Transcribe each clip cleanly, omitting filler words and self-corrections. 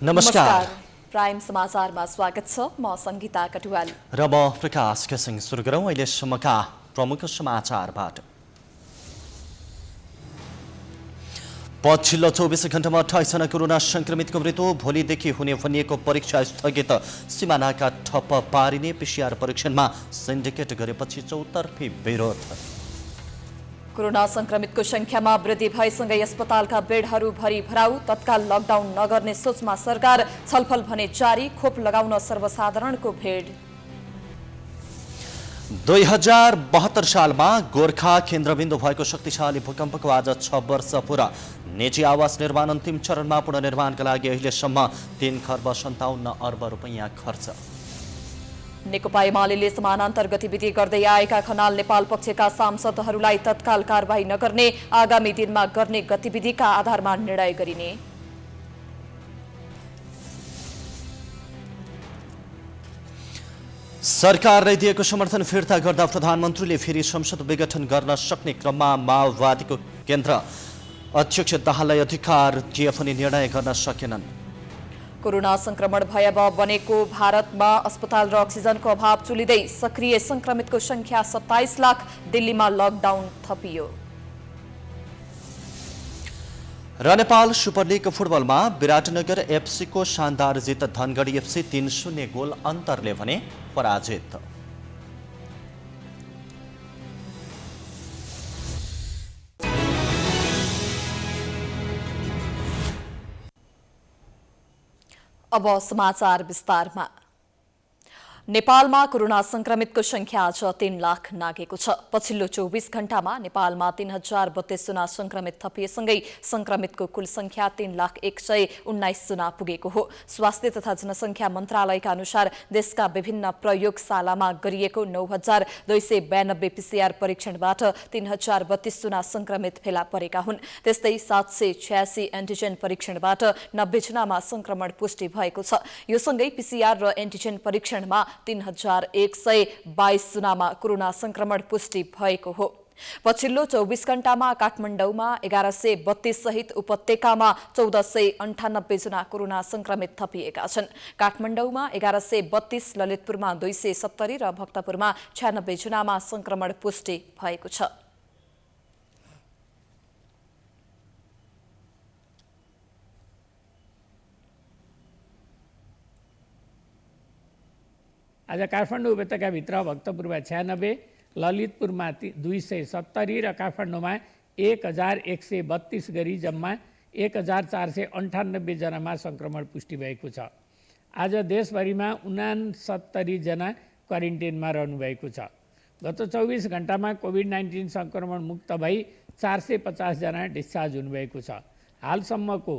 नमस्कार। प्राइम समाचारमा स्वागत छ। म संगीता कटुवाल र म प्रकाश केसिङ। सुरु गरौँ अहिलेसम्मका प्रमुख समाचारबाट। पछिल्लो 24 घण्टामा 28 जना कोरोना संक्रमितको मृत्यु। भोलिदेखि हुने भनिएको परीक्षा स्थगित। सीमानाका ठप्प पारिने पीसीआर परीक्षणमा सिन्डिकेट गरेपछि चौतर्फी विरोध। कोरोना संक्रमितको संख्यामा वृद्धि भएसँगै अस्पतालका बेडहरू भरि भराउ। तत्काल लकडाउन नगर्ने सोचमा सरकार। छलफल भने जारी। खोप लगाउन सर्वसाधारणको भिड। 2072 सालमा गोर्खा केन्द्रबिन्दु भएको शक्तिशाली भूकम्पको आज 6 वर्ष पुरा। निजी आवास निर्माण अन्तिम चरणमा पुनर्निर्माणका लागि अहिलेसम्म 3 खर्ब 57 अर्ब रुपैयाँ खर्च। नेकपा एमाले समानान्तर गतिविधि गर्दै आएका खनाल नेपाल पक्षका सांसदहरूलाई तत्काल कारबाही नगर्ने। आगामी दिनमा गर्ने गतिविधिका आधारमा निर्णय गरिने। सरकारले दिएको समर्थन फिर्ता गर्दा प्रधानमन्त्रीले फेरि संसद विघटन गर्न सक्ने क्रममा माओवादीको केन्द्र अध्यक्ष दाहाललाई अधिकार दिए पनि निर्णय गर्न सकेनन्। कोरोना संक्रमण भयावह बनेको भारतमा अस्पताल र अक्सिजनको अभाव चुलिँदै सक्रिय संक्रमितको संख्या 27 लाख। दिल्लीमा लकडाउन थपियो। र नेपाल सुपर लिग फुटबलमा विराटनगर एफसीको शानदार जित। धनगढी एफसी 3-0 गोल अन्तरले भने पराजित। अब समाचार विस्तारमा। नेपालमा कोरोना संक्रमितको संख्या आज 3 लाख नागेको छ। पछिल्लो 24 घण्टामा नेपालमा 3032 जना संक्रमित थपिएसँगै संक्रमितको कुल संख्या 3,119,000 जना पुगेको हो। स्वास्थ्य तथा जनसंख्या मन्त्रालयका अनुसार देशका विभिन्न प्रयोगशालामा गरिएको 9292 पीसीआर परीक्षणबाट 3032 जना संक्रमित फेला परेका हुन्। त्यस्तै 786 एन्टिजेन परीक्षणबाट 90 जनामा संक्रमण पुष्टि भएको छ। यो सँगै पीसीआर र एन्टिजेन परीक्षणमा 3122 जनामा कोरोना संक्रमण पुष्टि भएको हो। पछिल्लो 24 घण्टामा काठमाडौँमा 1132 सहित उपत्यकामा 1498 जना कोरोना संक्रमित थपिएका छन्। काठमाडौँमा 1132, ललितपुरमा 270 र भक्तपुरमा 96 जनामा संक्रमण पुष्टि भएको छ। आज काठमाडौँ उपत्यकाभित्र भक्तपुरमा 96, ललितपुरमा 270 र काठमाडौँमा 1132 गरी जम्मा 1498 जनामा संक्रमण पुष्टि भएको छ। आज देशभरिमा 69 जना क्वारेन्टाइनमा रहनुभएको छ। गत 24 घण्टामा कोभिड-19 संक्रमण मुक्त भई 450 जना डिस्चार्ज हुनुभएको छ। हालसम्मको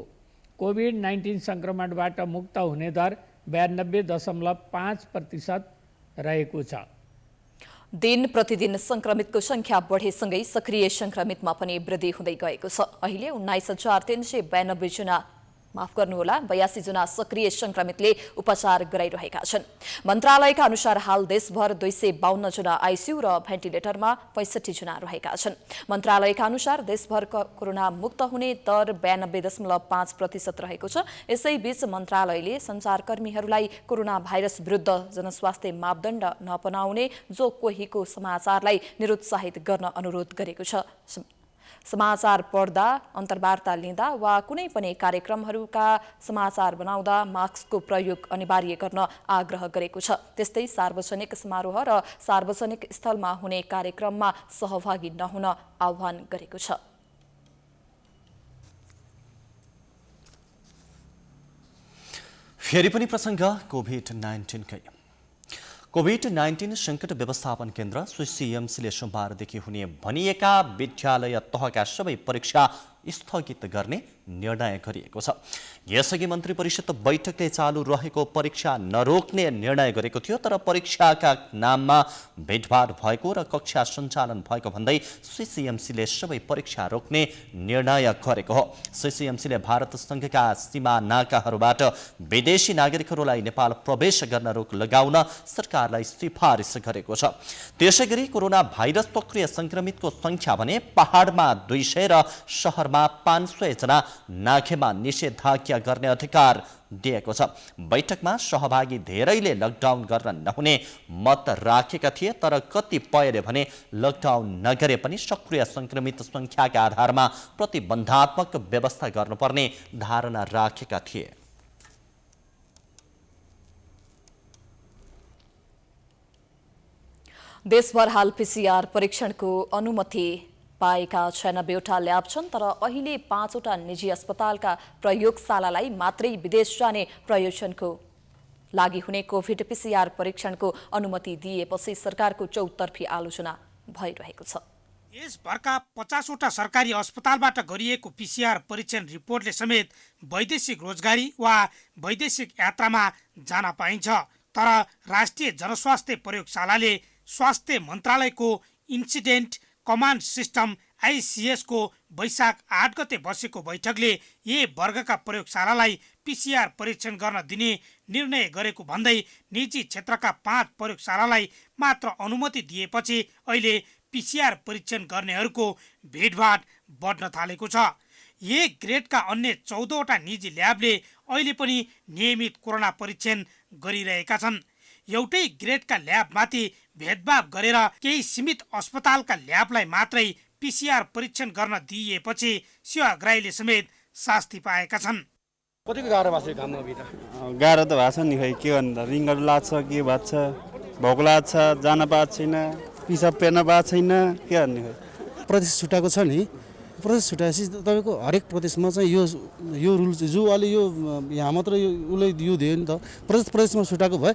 कोभिड-19 संक्रमणबाट मुक्त हुने दर 92.5% रहेको छ। दिन प्रतिदिन संक्रमितको संख्या बढेसँगै सक्रिय संक्रमितमा पनि वृद्धि हुँदै गएको छ। अहिले 19,392 जना 82 जना सक्रिय संक्रमितले उपचार गराइरहेका छन्। मन्त्रालयका अनुसार हाल देशभर 252 जना आइसियु र भेन्टिलेटरमा 65 जना रहेका छन्। मन्त्रालयका अनुसार देशभर कोरोना मुक्त हुने दर 92.5% रहेको छ। यसैबीच मन्त्रालयले सञ्चारकर्मीहरूलाई कोरोना भाइरस विरुद्ध जनस्वास्थ्य मापदण्ड नअपनाउने जो कोहीको समाचारलाई निरुत्साहित गर्न अनुरोध गरेको छ। समाचार पढ्दा, अन्तर्वार्ता लिँदा वा कुनै पनि कार्यक्रमहरूका समाचार बनाउँदा मास्कको प्रयोग अनिवार्य गर्न आग्रह गरेको छ। त्यस्तै सार्वजनिक समारोह र सार्वजनिक स्थलमा हुने कार्यक्रममा सहभागी नहुन आह्वान गरेको छ। फेरि पनि प्रसङ्ग कोभिड-19 कै। कोभिड-19 सङ्कट व्यवस्थापन केन्द्र सीएमसीले सोमबारदेखि हुने भनिएका विद्यालय तहका सबै परीक्षा स्थगित गर्ने निर्णय गरिएको छ। यसअघि मन्त्री परिषद बैठकले चालु रहेको परीक्षा नरोक्ने निर्णय गरेको थियो, तर परीक्षाका नाममा भेटभाड भएको र कक्षा सञ्चालन भएको भन्दै सीएमसीले सबै परीक्षा रोक्ने निर्णय गरेको हो। सीएमसीले भारत संघका सीमा नाकाहरूबाट विदेशी नागरिकहरूलाई नेपाल प्रवेश गर्न रोक लगाउन सरकारलाई सिफारिस गरेको छ। त्यसैगरी कोरोना भाइरस सक्रिय संक्रमितको संख्या भने पहाडमा 200 र शहरमा ठाउँमा 500 जना नाघेमा निषेधाज्ञा गर्ने अधिकार दिएको छ। बैठकमा सहभागी धेरैले लकडाउन गर्न नहुने मत राखेका थिए, तर कतिपयले भने लकडाउन नगरे पनि सक्रिय संक्रमित संख्याका आधारमा प्रतिबन्धात्मक व्यवस्था गर्नुपर्ने धारणा राखेका थिए। देशभर हाल पीसीआर परीक्षणको अनुमति पाएका 96वटा ल्याब छन्, तर अहिले 5वटा निजी अस्पतालका प्रयोगशालालाई मात्रै विदेश जाने प्रयोजनको लागि हुने कोभिड पीसीआर परीक्षणको अनुमति दिएपछि सरकारको चौतर्फी आलोचना भइरहेको छ। देशभरका 50वटा सरकारी अस्पतालबाट गरिएको पीसीआर परीक्षण रिपोर्टले समेत वैदेशिक रोजगारी वा वैदेशिक यात्रामा जान पाइन्छ, तर राष्ट्रिय जनस्वास्थ्य प्रयोगशालाले स्वास्थ्य मन्त्रालयको इन्सिडेन्ट कमान्ड सिस्टम आइसिएस को वैशाख 8 गते बसेको बैठकले ए वर्गका प्रयोगशालालाई पीसीआर परीक्षण गर्न दिने निर्णय गरेको भन्दै निजी क्षेत्रका 5 प्रयोगशालालाई मात्र अनुमति दिएपछि अहिले पीसीआर परीक्षण गर्नेहरूको भिडभाड बढ्न थालेको छ। ए ग्रेडका अन्य 14वटा निजी ल्याबले अहिले पनि नियमित कोरोना परीक्षण गरिरहेका छन्। एउटै ग्रेडका ल्याबमाथि भेदभाव गरेर केही सीमित अस्पतालका ल्याबलाई मात्रै पीसीआर परीक्षण गर्न दिइएपछि सेवाग्राहीले समेत शास्ति पाएका छन्। कतिको गाह्रो भएको छ काममा भित्र? गाह्रो त भएको छ नि, खै के भन्दा रिङ्गहरू लाग्छ, के भएको छ, भोक लाग्छ, जान पाएको छैन, पिसाब पेर्न पाएको छैन, के गर्ने खै। प्रदेश छुट्याएको छ नि, प्रदेश छुट्याएपछि तपाईँको हरेक प्रदेशमा चाहिँ यो रुल जो अहिले यो यहाँ मात्र उसले यो दियो नि त, प्रदेशमा छुट्याएको भए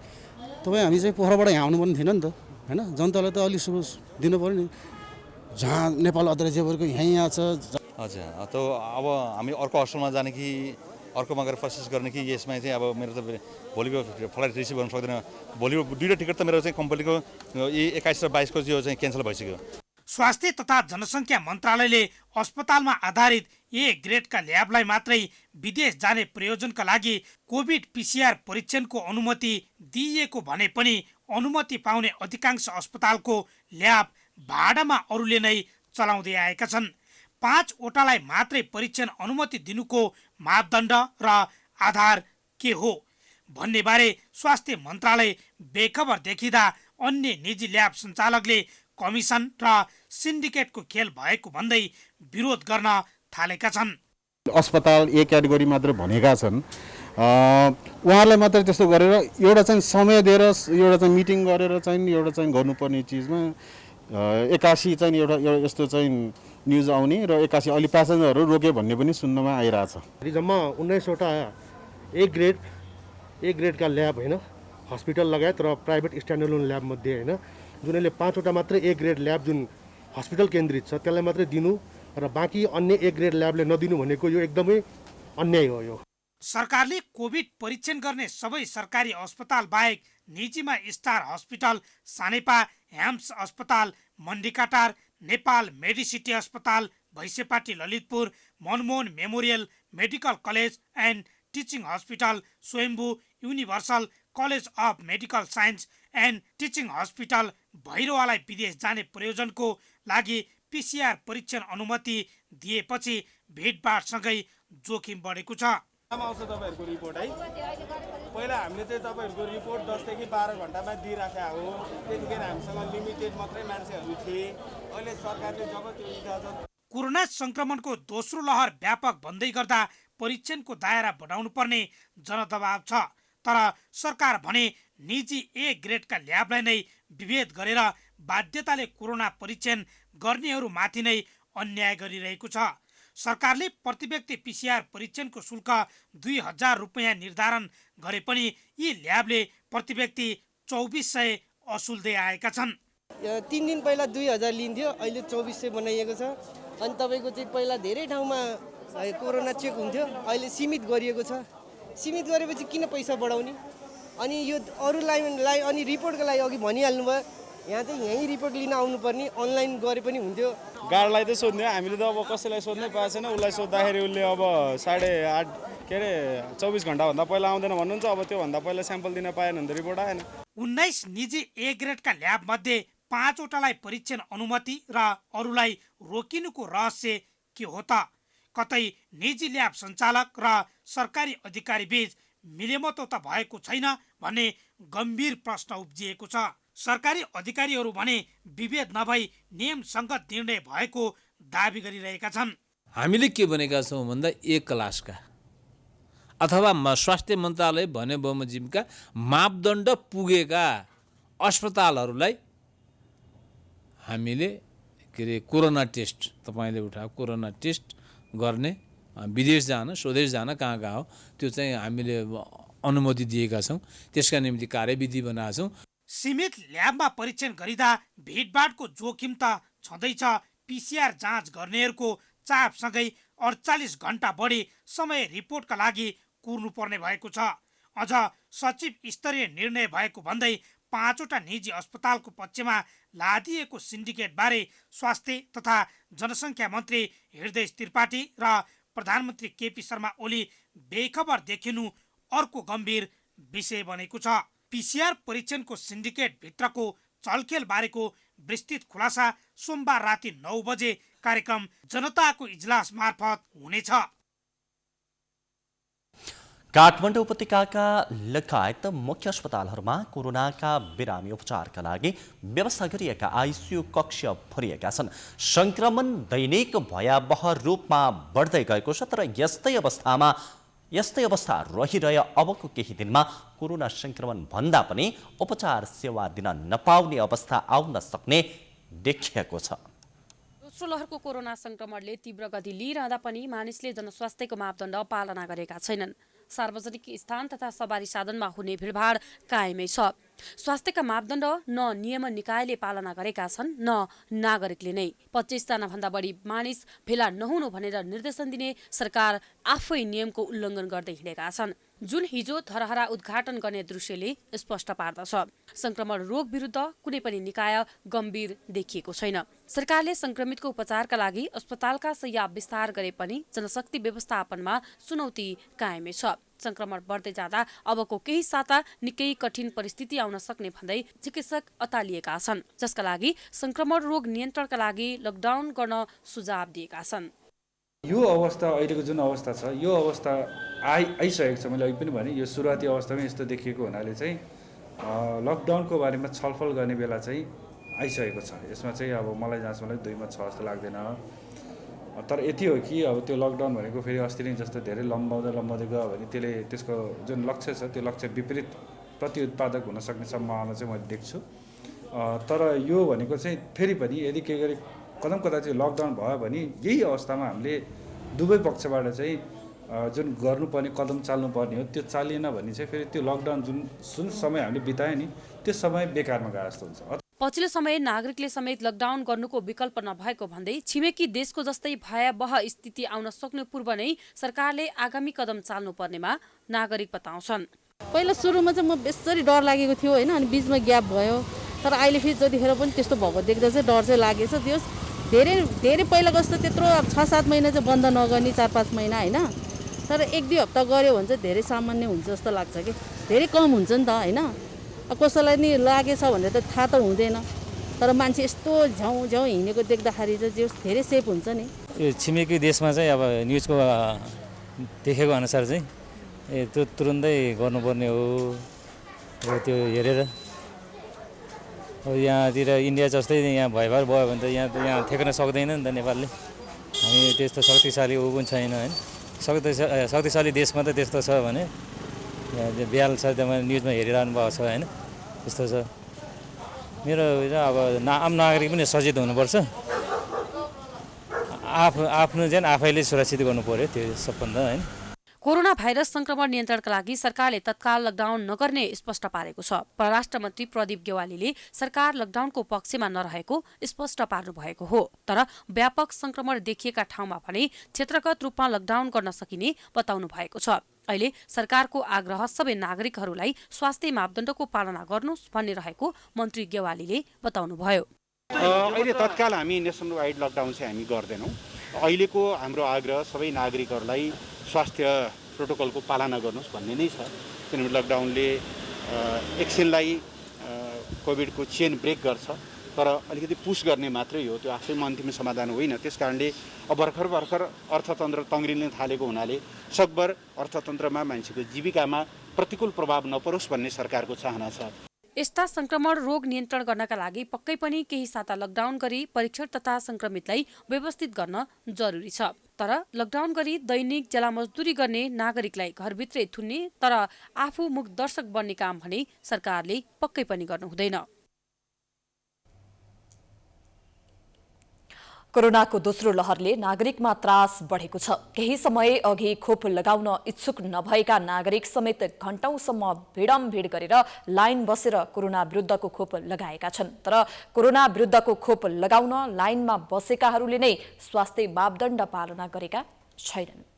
तपाईँ हामी चाहिँ पोखराबाट यहाँ आउनुपर्ने थिएन नि त, होइन? जनतालाई त अलिक सुविधा दिनु पऱ्यो नि। जहाँ नेपाल अन्तर्राज्यभरको यहाँ छ। हजुर, त अब हामी अर्को हस्पिटलमा जाने कि अर्कोमा गएर प्रोसेस गर्ने कि यसमा चाहिँ अब मेरो त भोलिको फ्लाइट रिसिभ गर्न सक्दैन। भोलिको 2टा टिकट त मेरो चाहिँ कम्पनीको 21 र 22 को यो चाहिँ क्यान्सल भइसक्यो। स्वास्थ्य तथा जनसङ्ख्या मन्त्रालयले अस्पतालमा आधारित ए ग्रेडका ल्याबलाई मात्रै विदेश जाने प्रयोजनका लागि कोभिड पीसीआर परीक्षणको अनुमति दिइएको भने पनि अनुमति पाउने अधिकांश अस्पतालको ल्याब भाडामा अरूले नै चलाउँदै आएका छन्। 5वटालाई मात्रै परीक्षण अनुमति दिनुको मापदण्ड र आधार के हो भन्ने बारे स्वास्थ्य मन्त्रालय बेखबर देखिँदा अन्य निजी ल्याब सञ्चालकले कमिसन र सिन्डिकेटको खेल भएको भन्दै विरोध गर्न थालेका छन्। अस्पताल ए क्याटेगोरी मात्र भनेका छन्, उहाँहरूलाई मात्र त्यस्तो गरेर एउटा चाहिँ समय दिएर एउटा चाहिँ मिटिङ गरेर चाहिँ एउटा चाहिँ गर्नुपर्ने चिजमा 81 चाहिँ एउटा यस्तो चाहिँ न्युज आउने र 81 अलि प्यासेन्जरहरू रोक्यो भन्ने पनि सुन्नमा आइरहेछ। जम्मा 19वटा ए ग्रेडका ल्याब होइन, हस्पिटल लगायत र प्राइभेट स्ट्यान्डअलोन ल्याब मध्ये होइन, जुनले 5वटा मात्रै ए ग्रेड ल्याब जुन हस्पिटल केन्द्रित छ त्यसलाई मात्रै दिनु र बाँकी अन्य ए ग्रेड ल्याबले नदिनु भनेको यो एकदमै अन्याय हो। यो सरकारले कोभिड परीक्षण गर्ने सबै सरकारी अस्पताल बाहेक निजीमा स्टार हस्पिटल, सानेपा ह्याम्स अस्पताल, मण्डिकाटार, नेपाल मेडिसिटी अस्पताल, Bhainsepati Lalitpur, Manmohan memorial medical college and teaching hospital, Swayambhu universal college of medical science and teaching hospital भैरवालाई विदेश जाने प्रयोजनको लागि पीसीआर परीक्षण अनुमति दिएपछि भिडभाडसँगै जोखिम बढेको छ। आउँछ तपाईँहरूको रिपोर्ट है, पहिला हामीले चाहिँ तपाईँहरूको रिपोर्ट 10 देखि 12 घण्टामा दिइराखेका हो। त्यतिखेर हामीसँग लिमिटेड मात्रै मान्छेहरू थिए। अहिले सरकारले जब त्यो इजाजत कोरोना संक्रमणको दोस्रो लहर व्यापक भन्दै गर्दा परीक्षणको दायरा बढाउनु पर्ने जनदबाव छ, तर सरकार भने निजी ए ग्रेडका ल्याबलाई नै विभेद गरेर बाध्यताले कोरोना परीक्षण गर्नेहरूमाथि नै अन्याय गरिरहेको छ। सरकारले प्रति व्यक्ति पीसीआर परीक्षणको शुल्क 2000 रुपैयाँ निर्धारण गरे पनि यी ल्याबले प्रति व्यक्ति 2400 असुल्दै आएका छन्। 3 दिन पहिला 2000 लिन्थ्यो, अहिले 2400 बनाइएको छ। अनि तपाईँको चाहिँ पहिला धेरै ठाउँमा कोरोना चेक हुन्थ्यो, अहिले सीमित गरिएको छ। सीमित गरेपछि किन पैसा बढाउने? अनि यो अरूलाई अनि रिपोर्टको लागि अघि भनिहाल्नु भयो, यहाँ चाहिँ यहीँ रिपोर्ट लिन आउनुपर्ने, अनलाइन गरे पनि हुन्थ्यो। गार्डलाई त सोध्ने, हामीले त अब कसैलाई सोध्नै पाएको छैन। उसलाई सोद्धाखेरि उसले अब 24 घण्टाभन्दा पहिला आउँदैन भन्नुहुन्छ। अब त्योभन्दा पहिला स्याम्पल दिन पाएन भने त रिपोर्ट आएन। 19 निजी ए ग्रेडका ल्याब मध्ये 5वटालाई परीक्षण अनुमति र अरूलाई रोकिनुको रहस्य के हो त? कतै निजी ल्याब सञ्चालक र सरकारी अधिकारी बीच मिलेमतो त भएको छैन भन्ने गम्भीर प्रश्न उब्जिएको छ। सरकारी अधिकारीहरू भने विभेद नभई नियम सङ्गत निर्णय भएको दाबी गरिरहेका छन्। हामीले के भनेका छौँ भन्दा एक क्लासका अथवा स्वास्थ्य मन्त्रालय भने बमोजिमका मापदण्ड पुगेका अस्पतालहरूलाई हामीले के अरे कोरोना टेस्ट, तपाईँले उठाएको कोरोना टेस्ट गर्ने विदेश जान स्वदेश जान कहाँ कहाँ हो त्यो चाहिँ हामीले अनुमति दिएका छौँ। त्यसका निम्ति कार्यविधि बनाएका छौँ। सीमित ल्याबमा परीक्षण गरिँदा भिडभाडको जोखिम त छँदैछ। पिसिआर जाँच गर्नेहरूको चापसँगै 48 घण्टा बढी समय रिपोर्टका लागि कुर्नुपर्ने भएको छ। अझ सचिव स्तरीय निर्णय भएको भन्दै 5वटा निजी अस्पतालको पक्षमा लादिएको सिन्डिकेट बारे स्वास्थ्य तथा जनसङ्ख्या मन्त्री हृदय त्रिपाठी र प्रधानमन्त्री केपी शर्मा ओली बेखबर देखिनु अर्को गम्भीर विषय बनेको छ। पिसिआर परीक्षणको सिन्डिकेट भित्रको चलखेल बारेको विस्तृत खुलासा सोमबार राति 9 बजे कार्यक्रम जनताको इजलास मार्फत हुनेछ। काठमाडौँ उपत्यकाका लगायत मुख्य अस्पतालहरूमा कोरोनाका बिरामी उपचारका लागि व्यवस्था गरिएका आइसियु कक्ष भरिएका छन्। संक्रमण दैनिक भयावह रूपमा बढ्दै गएको छ, तर यस्तै अवस्था रहिरहे अबको केही दिनमा कोरोना संक्रमण भन्दा पनि उपचार सेवा दिन नपाउने अवस्था आउन सक्ने देखिएको छ। दोस्रो लहरको कोरोना संक्रमणले तीव्र गति लिइरहँदा पनि मानिसले जनस्वास्थ्यको मापदण्ड पालना गरेका छैनन्। सार्वजनिक स्थान तथा सवारी साधनमा हुने भिडभाड कायमै छ। स्वास्थ्यका मापदण्ड न नियमन निकायले पालना गरेका छन् न नागरिकले नै। 25 जना भन्दा बढी मानिस भेला नहुनु भनेर निर्देशन दिने सरकार आफै नियमको उल्लङ्घन गर्दै हिँडेका छन्, जुन हिजो धरहरा उद्घाटन गर्ने दृश्यले स्पष्ट पार्दछ। संक्रमण रोग विरुद्ध कुनै पनि निकाय गम्भीर देखिएको छैन। सरकारले संक्रमितको उपचारका लागि अस्पतालका शय्या विस्तार गरे पनि जनशक्ति व्यवस्थापनमा चुनौती कायमै छ। संक्रमण बढ्दै जाँदा अबको केही साता निकै कठिन परिस्थिति आउन सक्ने भन्दै चिकित्सक अतालिएका छन्, जसका लागि संक्रमण रोग नियन्त्रणका लागि लकडाउन गर्न सुझाव दिएका छन्। यो अवस्था अहिलेको जुन अवस्था छ यो अवस्था आइसकेको छ। मैले अघि पनि भने यो सुरुवाती अवस्थामै यस्तो देखिएको हुनाले चाहिँ लकडाउनको बारेमा छलफल गर्ने बेला चाहिँ आइसकेको छ। यसमा चाहिँ अब मलाई जहाँसम्म 2 मा 6 जस्तो लाग्दैन। तर यति हो कि अब त्यो लकडाउन भनेको फेरि अस्ति नै जस्तो धेरै लम्बाउँदै गयो भने त्यसको जुन लक्ष्य छ त्यो लक्ष्य विपरीत प्रतिउत्पादक हुन सक्ने सम्भावना चाहिँ मैले देख्छु। तर यो भनेको चाहिँ फेरि पनि यदि के गरे कदा चाहिँ लकडाउन भयो भने यही अवस्थामा हामीले दुवै पक्षबाट चाहिँ जुन गर्नुपर्ने कदम चाल्नुपर्ने हो त्यो चालिएन भने चाहिँ फेरि त्यो लकडाउन जुन समय हामीले बितायो नि त्यो समय बेकारमा गए जस्तो हुन्छ। पछिल्लो समय नागरिकले समेत लकडाउन गर्नुको विकल्प नभएको भन्दै छिमेकी देशको जस्तै भयावह स्थिति आउन सक्नु पूर्व नै सरकारले आगामी कदम चाल्नुपर्नेमा नागरिक बताउँछन्। पहिला सुरुमा चाहिँ म बेसरी डर लागेको थियो होइन, अनि बिचमा ग्याप भयो। तर अहिले फेरि जतिखेर पनि त्यस्तो भएको देख्दा चाहिँ डर चाहिँ लागेछ। त्यो धेरै पहिला जस्तो त्यत्रो 6-7 महिना चाहिँ बन्द नगर्ने 4-5 महिना होइन, तर 1-2 हप्ता गऱ्यो भने चाहिँ धेरै सामान्य हुन्छ जस्तो लाग्छ कि धेरै कम हुन्छ नि त होइन। कसैलाई नि लागेछ भनेर त थाहा त हुँदैन, तर मान्छे यस्तो झ्याउ हिँडेको देख्दाखेरि चाहिँ धेरै सेफ हुन्छ नि। यो छिमेकी देशमा चाहिँ अब न्युजको देखेको अनुसार चाहिँ त्यो तुरुन्तै गर्नुपर्ने हो त्यो हेरेर। अब यहाँतिर इन्डिया जस्तै यहाँ भयभार भयो भने त यहाँ थेक्न सक्दैन नि त नेपालले। हामी त्यस्तो शक्तिशाली पनि छैन होइन। शक्तिशाली देशमा त त्यस्तो छ भने बिहाल छ त्यहाँ न्युजमा हेरिरहनु भएको छ होइन, त्यस्तो छ। मेरो अब आम नागरिक पनि सचेत हुनुपर्छ। आफ्नो चाहिँ आफैले सुरक्षित गर्नु पर्यो, त्यो सबभन्दा होइन। कोरोना भाइरस संक्रमण नियन्त्रणका लागि सरकारले तत्काल लकडाउन नगर्ने स्पष्ट पारेको छ। परराष्ट्र मन्त्री प्रदीप गेवालीले सरकार लकडाउनको पक्षमा नरहेको स्पष्ट पार्नु भएको हो, तर व्यापक संक्रमण देखिएका ठाउँमा भने क्षेत्रगत रूपमा लकडाउन गर्न सकिने बताउनु भएको छ। अहिले सरकारको आग्रह सबै नागरिकहरूलाई स्वास्थ्य मापदण्डको पालना गर्नुहोस् भन्ने रहेको मन्त्री गेवालीले बताउनुभयो। अहिले तत्काल हामी नेसनल वाइड लकडाउन चाहिँ हामी गर्दैनौँ। अहिलेको हाम्रो आग्रह सबै नागरिकहरूलाई स्वास्थ्य प्रोटोकलको पालना गर्नुहोस् भन्ने नै छ। किनभने लकडाउनले एकछिनलाई कोभिडको चेन ब्रेक गर्छ, तर अलिकति पुस गर्ने मात्रै हो, त्यो आफैमा अन्तिम समाधान होइन। त्यस कारणले अब भर्खर अर्थतन्त्र तङ्ग्रिन थालेको हुनाले सकभर अर्थतन्त्रमा मान्छेको जीविकामा प्रतिकूल प्रभाव नपरोस् भन्ने सरकारको चाहना छ। यस्ता संक्रमण रोग नियन्त्रण गर्नका लागि पक्कै पनि केही साता लकडाउन गरी परीक्षण तथा संक्रमितलाई व्यवस्थित गर्न जरुरी छ। तर लकडाउन गरी दैनिक जलामजदुरी गर्ने नागरिकलाई घरभित्रै थुन्ने तर आफू मुख दर्शक बन्ने काम भने सरकारले पक्कै पनि गर्नु हुँदैन। कोरोनाको दोस्रो लहरले नागरिकमा त्रास बढेको छ। केही समय अघि खोप लगाउन इच्छुक नभएका नागरिक समेत घण्टौंसम्म भिडमभिड गरेर लाइन बसेर कोरोना विरुद्धको खोप लगाएका छन्। तर कोरोना विरुद्धको खोप लगाउन लाइनमा बसेकाहरूले नै स्वास्थ्य मापदण्ड पालना गरेका छैनन्।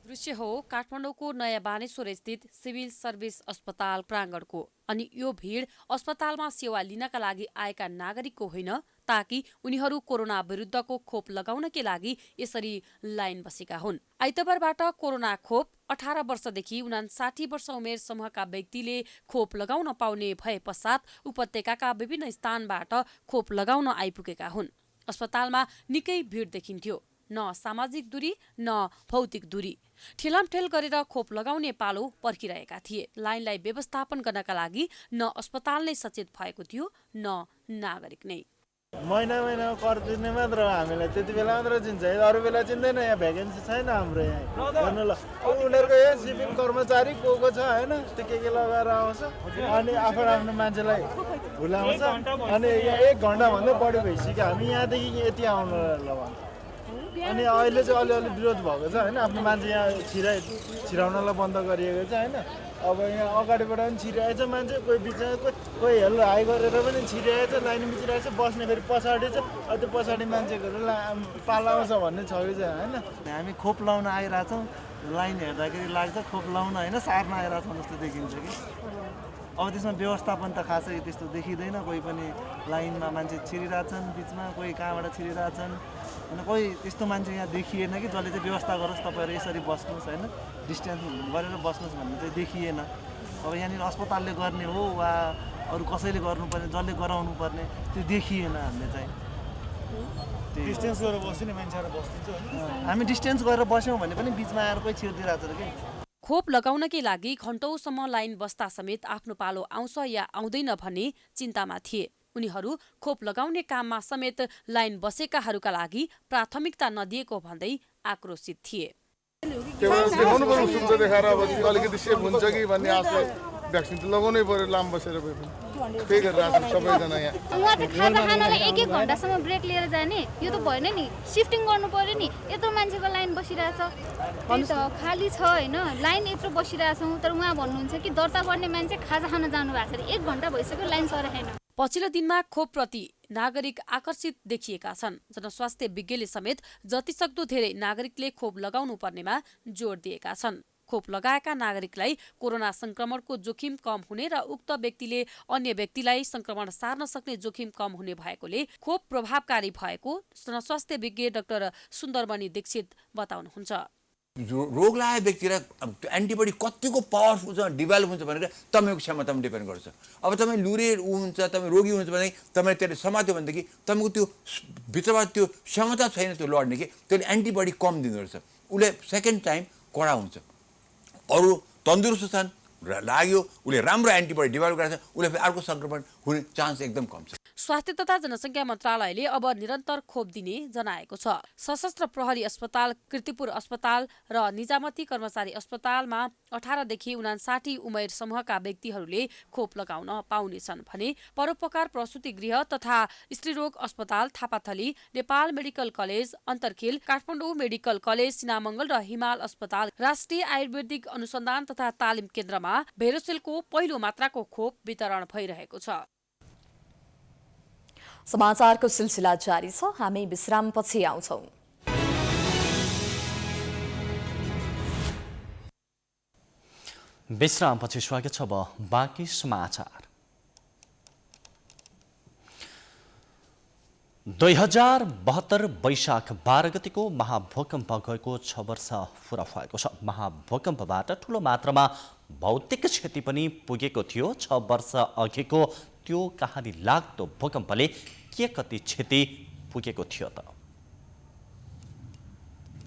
दृश्य हो काठमाडौँको नयाँ बानेश्वर स्थित सिभिल सर्भिस अस्पताल प्राङ्गणको। अनि यो भिड अस्पतालमा सेवा लिनका लागि आएका नागरिकको होइन, ताकि उनीहरू कोरोना विरुद्धको खोप लगाउनकै लागि यसरी लाइन बसेका हुन्। आइतबारबाट कोरोना खोप 18 वर्षदेखि 59 वर्ष उमेर समूहका व्यक्तिले खोप लगाउन पाउने भए पश्चात उपत्यकाका विभिन्न स्थानबाट खोप लगाउन आइपुगेका हुन्। अस्पतालमा निकै भिड देखिन्थ्यो, न सामाजिक दूरी न भौतिक दूरी। ठेलामठेल गरेर खोप लगाउने पालो पर्खिरहेका थिए। लाइनलाई व्यवस्थापन गर्नका लागि न अस्पताल नै सचेत भएको थियो न नागरिक नै। महिना कर दिने मात्र हामीलाई त्यति बेला मात्र चिन्छ, अरू बेला चिन्दैन। यहाँ भ्याकेन्सी छैन हाम्रो यहाँ गर्नु। ल उनीहरूको यहाँ सिभिल कर्मचारी को छ होइन, त्यो के लगाएर आउँछ अनि आफ्नो मान्छेलाई भुलाउँछ। अनि यहाँ 1 घन्टाभन्दा बढी भइसक्यो हामी यहाँदेखि यति आउनु ल। अनि अहिले चाहिँ अलिअलि विरोध भएको छ होइन, आफ्नो मान्छे यहाँ छिराउनलाई बन्द गरिएको छ होइन। अब यहाँ अगाडिबाट पनि छिरिरहेछ मान्छे, कोही बिचमा कोही हेलो हाई गरेर पनि छिरिरहेछ, लाइन बिचिरहेछ, बस्ने फेरि पछाडि छ। त्यो पछाडि मान्छेहरू पाला आउँछ भन्ने छ कि चाहिँ होइन। हामी खोप लाउन आइरहेछौँ, लाइन हेर्दाखेरि लाग्छ खोप लाउन होइन सार्न आइरहेछौँ जस्तो देखिन्छ कि। अब त्यसमा व्यवस्थापन त खासै त्यस्तो देखिँदैन। कोही पनि लाइनमा मान्छे छिरिरहेछन् बिचमा, कोही कहाँबाट छिरिरहेछन् होइन। कोही त्यस्तो मान्छे यहाँ देखिएन कि जसले चाहिँ व्यवस्था गरोस् तपाईँहरू यसरी बस्नुहोस् होइन, डिस्टेन्स गरेर बस्नुहोस् भन्ने चाहिँ देखिएन। अब यहाँनिर अस्पतालले गर्ने हो वा अरू कसैले गर्नुपर्ने, जसले गराउनु पर्ने त्यो देखिएन। हामीले चाहिँ डिस्टेन्स गरेर बस्ने मान्छेहरू बस्दिन्छ, हामी डिस्टेन्स गरेर बस्यौँ भने पनि बिचमा आएर कोही छिरिदिरहेछ र कि। खोप लगाउनकै लागि घण्टौंसम्म लाइन बस्दा समेत आफ्नो पालो आउँछ या आउँदैन भन्ने चिन्तामा थिए। उनीहरू खोप लगाउने काममा समेत लाइन बसेकाहरूका लागि प्राथमिकता नदिएको भन्दै आक्रोशित थिए। देखाउनु पर्यो सुन्छ देखाएर अब अलिकति सेफ हुन्छ कि भन्ने आशले भ्याक्सिन त लगाउनै पर्यो लाम बसेर पनि। त्यही गरेर आएको सबैजना यहाँ। उहाँ चाहिँ खाजा खानलाई 1-1 घन्टासम्म ब्रेक लिएर जाने, यो त भएन नि। सिफ्टिङ गर्नु पर्यो नि, यत्रो मान्छेको लाइन बसिरहेछ। त्यही त खाली छ होइन, लाइन यत्रो बसिरहेछौँ। तर उहाँ भन्नुहुन्छ कि दर्ता गर्ने मान्छे खाजा खान जानु भएको छ, 1 घन्टा भइसक्यो लाइन सरेन। पछिल्लो दिनमा खोपप्रति नागरिक आकर्षित देखिएका छन्। जनस्वास्थ्य विज्ञले समेत जतिसक्दो धेरै नागरिकले खोप लगाउनु पर्नेमा जोड दिएका छन्। खोप लगाएका नागरिकलाई कोरोना संक्रमणको जोखिम कम हुने र उक्त व्यक्तिले अन्य व्यक्तिलाई संक्रमण सार्न सक्ने जोखिम कम हुने भएकोले खोप प्रभावकारी भएको जनस्वास्थ्य विज्ञ डाक्टर सुन्दरमणि दीक्षित बताउनुहुन्छ। रोग लागेको व्यक्तिलाई एन्टिबडी कतिको पावरफुल छ डेभलप हुन्छ भनेर तपाईँको क्षमतामा डिपेन्ड गर्छ। अब तपाईँ लुरे हुन्छ, तपाईँ रोगी हुनुहुन्छ भने तपाईँ त्यसले समात्यो भनेदेखि तपाईँको त्यो भित्रबाट त्यो क्षमता छैन त्यो लड्ने कि, त्यसले एन्टिबडी कम दिँदो रहेछ। उसले सेकेन्ड टाइम कडा हुन्छ। अरू तन्दुरुस्त छन् लाग्यो, उसले राम्रो एन्टिबडी डेभलप गरेको छ, उसले फेरि अर्को सङ्क्रमण हुने चान्स एकदम कम छ। स्वास्थ्य तथा जनसङ्ख्या मन्त्रालयले अब निरन्तर खोप दिने जनाएको छ। सशस्त्र प्रहरी अस्पताल, कीर्तिपुर अस्पताल र निजामती कर्मचारी अस्पतालमा 18 देखि 59 उमेर समूहका व्यक्तिहरूले खोप लगाउन पाउनेछन् भने परोपकार प्रसुति गृह तथा स्त्रीरोग अस्पताल Thapathali, Nepal medical college Attarkhel, Kathmandu medical college Sinamangal र हिमाल अस्पताल राष्ट्रिय आयुर्वेदिक अनुसन्धान तथा तालिम केन्द्रमा भेरोसेलको पहिलो मात्राको खोप वितरण भइरहेको छ। समाचारको सिलसिला जारी छ, हामी विश्रामपछि आउँछौं। विश्रामपछि स्वागत छ। अब बाँकी समाचार। 2072 वैशाख 12 गतिको महाभूकम्प गएको 6 वर्ष पुरा भएको छ। महाभूकम्पबाट ठूलो मात्रामा भौतिक क्षति पनि पुगेको थियो। 6 वर्ष अघिको त्यो कहानी लाग्दो भूकम्पले के कति क्षति पुगेको थियो त?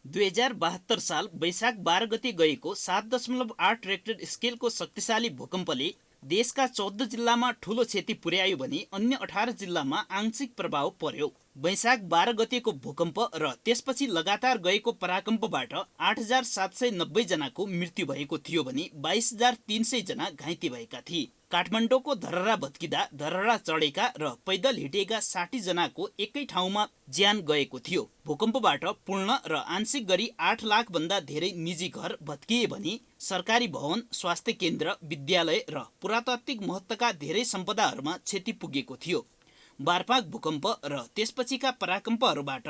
2072 साल वैशाख 12 गते गएको 7.8 रेक्टर स्केलको शक्तिशाली भूकम्पले देशका 14 जिल्लामा ठूलो क्षति पुर्यायो भने अन्य 18 जिल्लामा आंशिक प्रभाव पर्यो। वैशाख 12 गतेको भूकम्प र त्यसपछि लगातार गएको पराकम्पबाट 8,790 जनाको मृत्यु भएको थियो भने 22,300 जना घाइते भएका थिए। काठमाडौँको धरहरा भत्किँदा धरहरा चढेका र पैदल हिँडेका 60 जनाको एकै ठाउँमा ज्यान गएको थियो। भूकम्पबाट पूर्ण र आंशिक गरी 8 लाख भन्दा धेरै निजी घर भत्किए भने सरकारी भवन, स्वास्थ्य केन्द्र, विद्यालय र पुरातात्विक महत्त्वका धेरै सम्पदाहरूमा क्षति पुगेको थियो। बारपाक भूकम्प र त्यसपछिका पराकम्पहरूबाट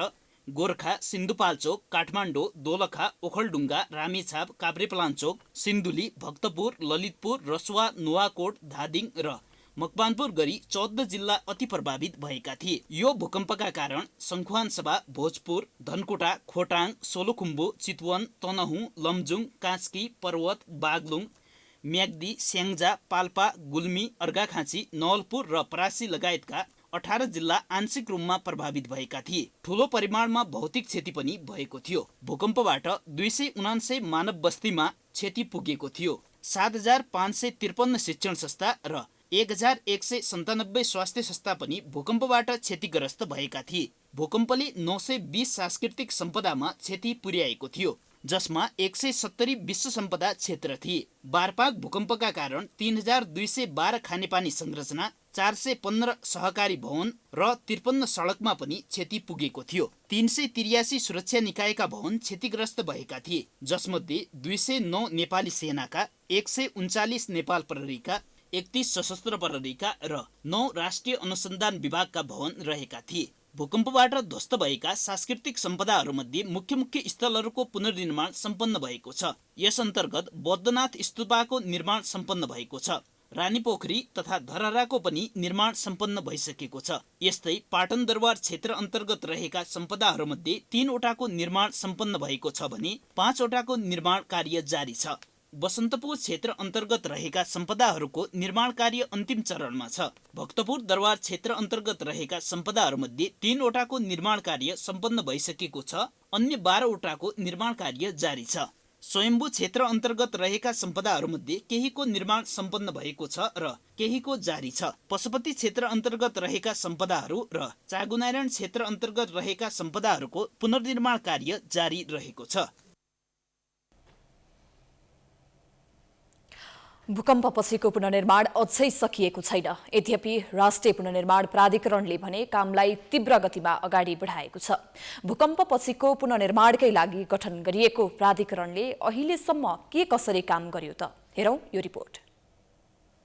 गोर्खा, सिन्धुपाल्चोक, काठमाडौँ, दोलखा, ओखलढुङ्गा, रामेछाप, काभ्रेपलाञ्चोक, सिन्धुली, भक्तपुर, ललितपुर, रसुवा, नुवाकोट, धादिङ र मकवानपुर गरी 14 जिल्ला अति प्रभावित भएका थिए। यो भूकम्पका कारण सङ्खुवानसभा, भोजपुर, धनकुटा, खोटाङ, सोलुखुम्बु, चितवन, तनहुँ, लमजुङ, कास्की, पर्वत, बागलुङ, म्याग्दी, स्याङ्जा, पाल्पा, गुल्मी, अर्घाखाँची, नवलपुर र परासी लगायतका 18 जिल्ला आंशिक रूपमा प्रभावित भएका थिए। ठूलो परिमाणमा भौतिक क्षति पनि भएको थियो। भूकम्पबाट 279 मानव बस्तीमा क्षति पुगेको थियो। 7,553 शिक्षण संस्था र 1,197 स्वास्थ्य संस्था पनि भूकम्पबाट क्षतिग्रस्त भएका थिए। भूकम्पले 920 सांस्कृतिक सम्पदामा क्षति पुर्याएको थियो, जसमा 170 विश्व सम्पदा क्षेत्र थिए। बारपाक भूकम्पका कारण 3,212 खानेपानी संरचना, 415 सहकारी भवन र 53 सडकमा पनि क्षति पुगेको थियो। 383 सुरक्षा निकायका भवन क्षतिग्रस्त भएका थिए, जसमध्ये 209 नेपाली सेनाका, 139 नेपाल प्रहरीका, 31 सशस्त्र प्रहरीका र 9 राष्ट्रिय अनुसन्धान विभागका भवन रहेका थिए। भूकम्पबाट ध्वस्त भएका सांस्कृतिक सम्पदाहरूमध्ये मुख्य मुख्य स्थलहरूको पुनर्निर्माण सम्पन्न भएको छ। यस अन्तर्गत बौद्धनाथ स्तूपको निर्माण सम्पन्न भएको छ। रानीपोखरी तथा धरहराको पनि निर्माण सम्पन्न भइसकेको छ। यस्तै पाटन दरबार क्षेत्र अन्तर्गत रहेका सम्पदाहरूमध्ये 3 वटाको निर्माण सम्पन्न भएको छ भने 5 वटाको निर्माण कार्य जारी छ। बसन्तपुर क्षेत्र अन्तर्गत रहेका सम्पदाहरूको निर्माण कार्य अन्तिम चरणमा छ। भक्तपुर दरबार क्षेत्र अन्तर्गत रहेका सम्पदाहरूमध्ये 3 वटाको निर्माण कार्य सम्पन्न भइसकेको छ। अन्य 12 वटाको निर्माण कार्य जारी छ। स्वयम्भू क्षेत्र अन्तर्गत रहेका सम्पदाहरूमध्ये केहीको निर्माण सम्पन्न भएको छ र केहीको जारी छ। पशुपति क्षेत्र अन्तर्गत रहेका सम्पदाहरू र चागुनारायण क्षेत्र अन्तर्गत रहेका सम्पदाहरूको पुनर्निर्माण कार्य जारी रहेको छ। भूकम्पपछिको पुनर्निर्माण अझै सकिएको छैन। यद्यपि राष्ट्रिय पुनर्निर्माण प्राधिकरणले भने कामलाई तीव्र गतिमा अगाडि बढाएको छ। भूकम्पपछिको पुनर्निर्माणकै लागि गठन गरिएको प्राधिकरणले अहिलेसम्म के कसरी काम गर्यो त? हेरौं यो रिपोर्ट।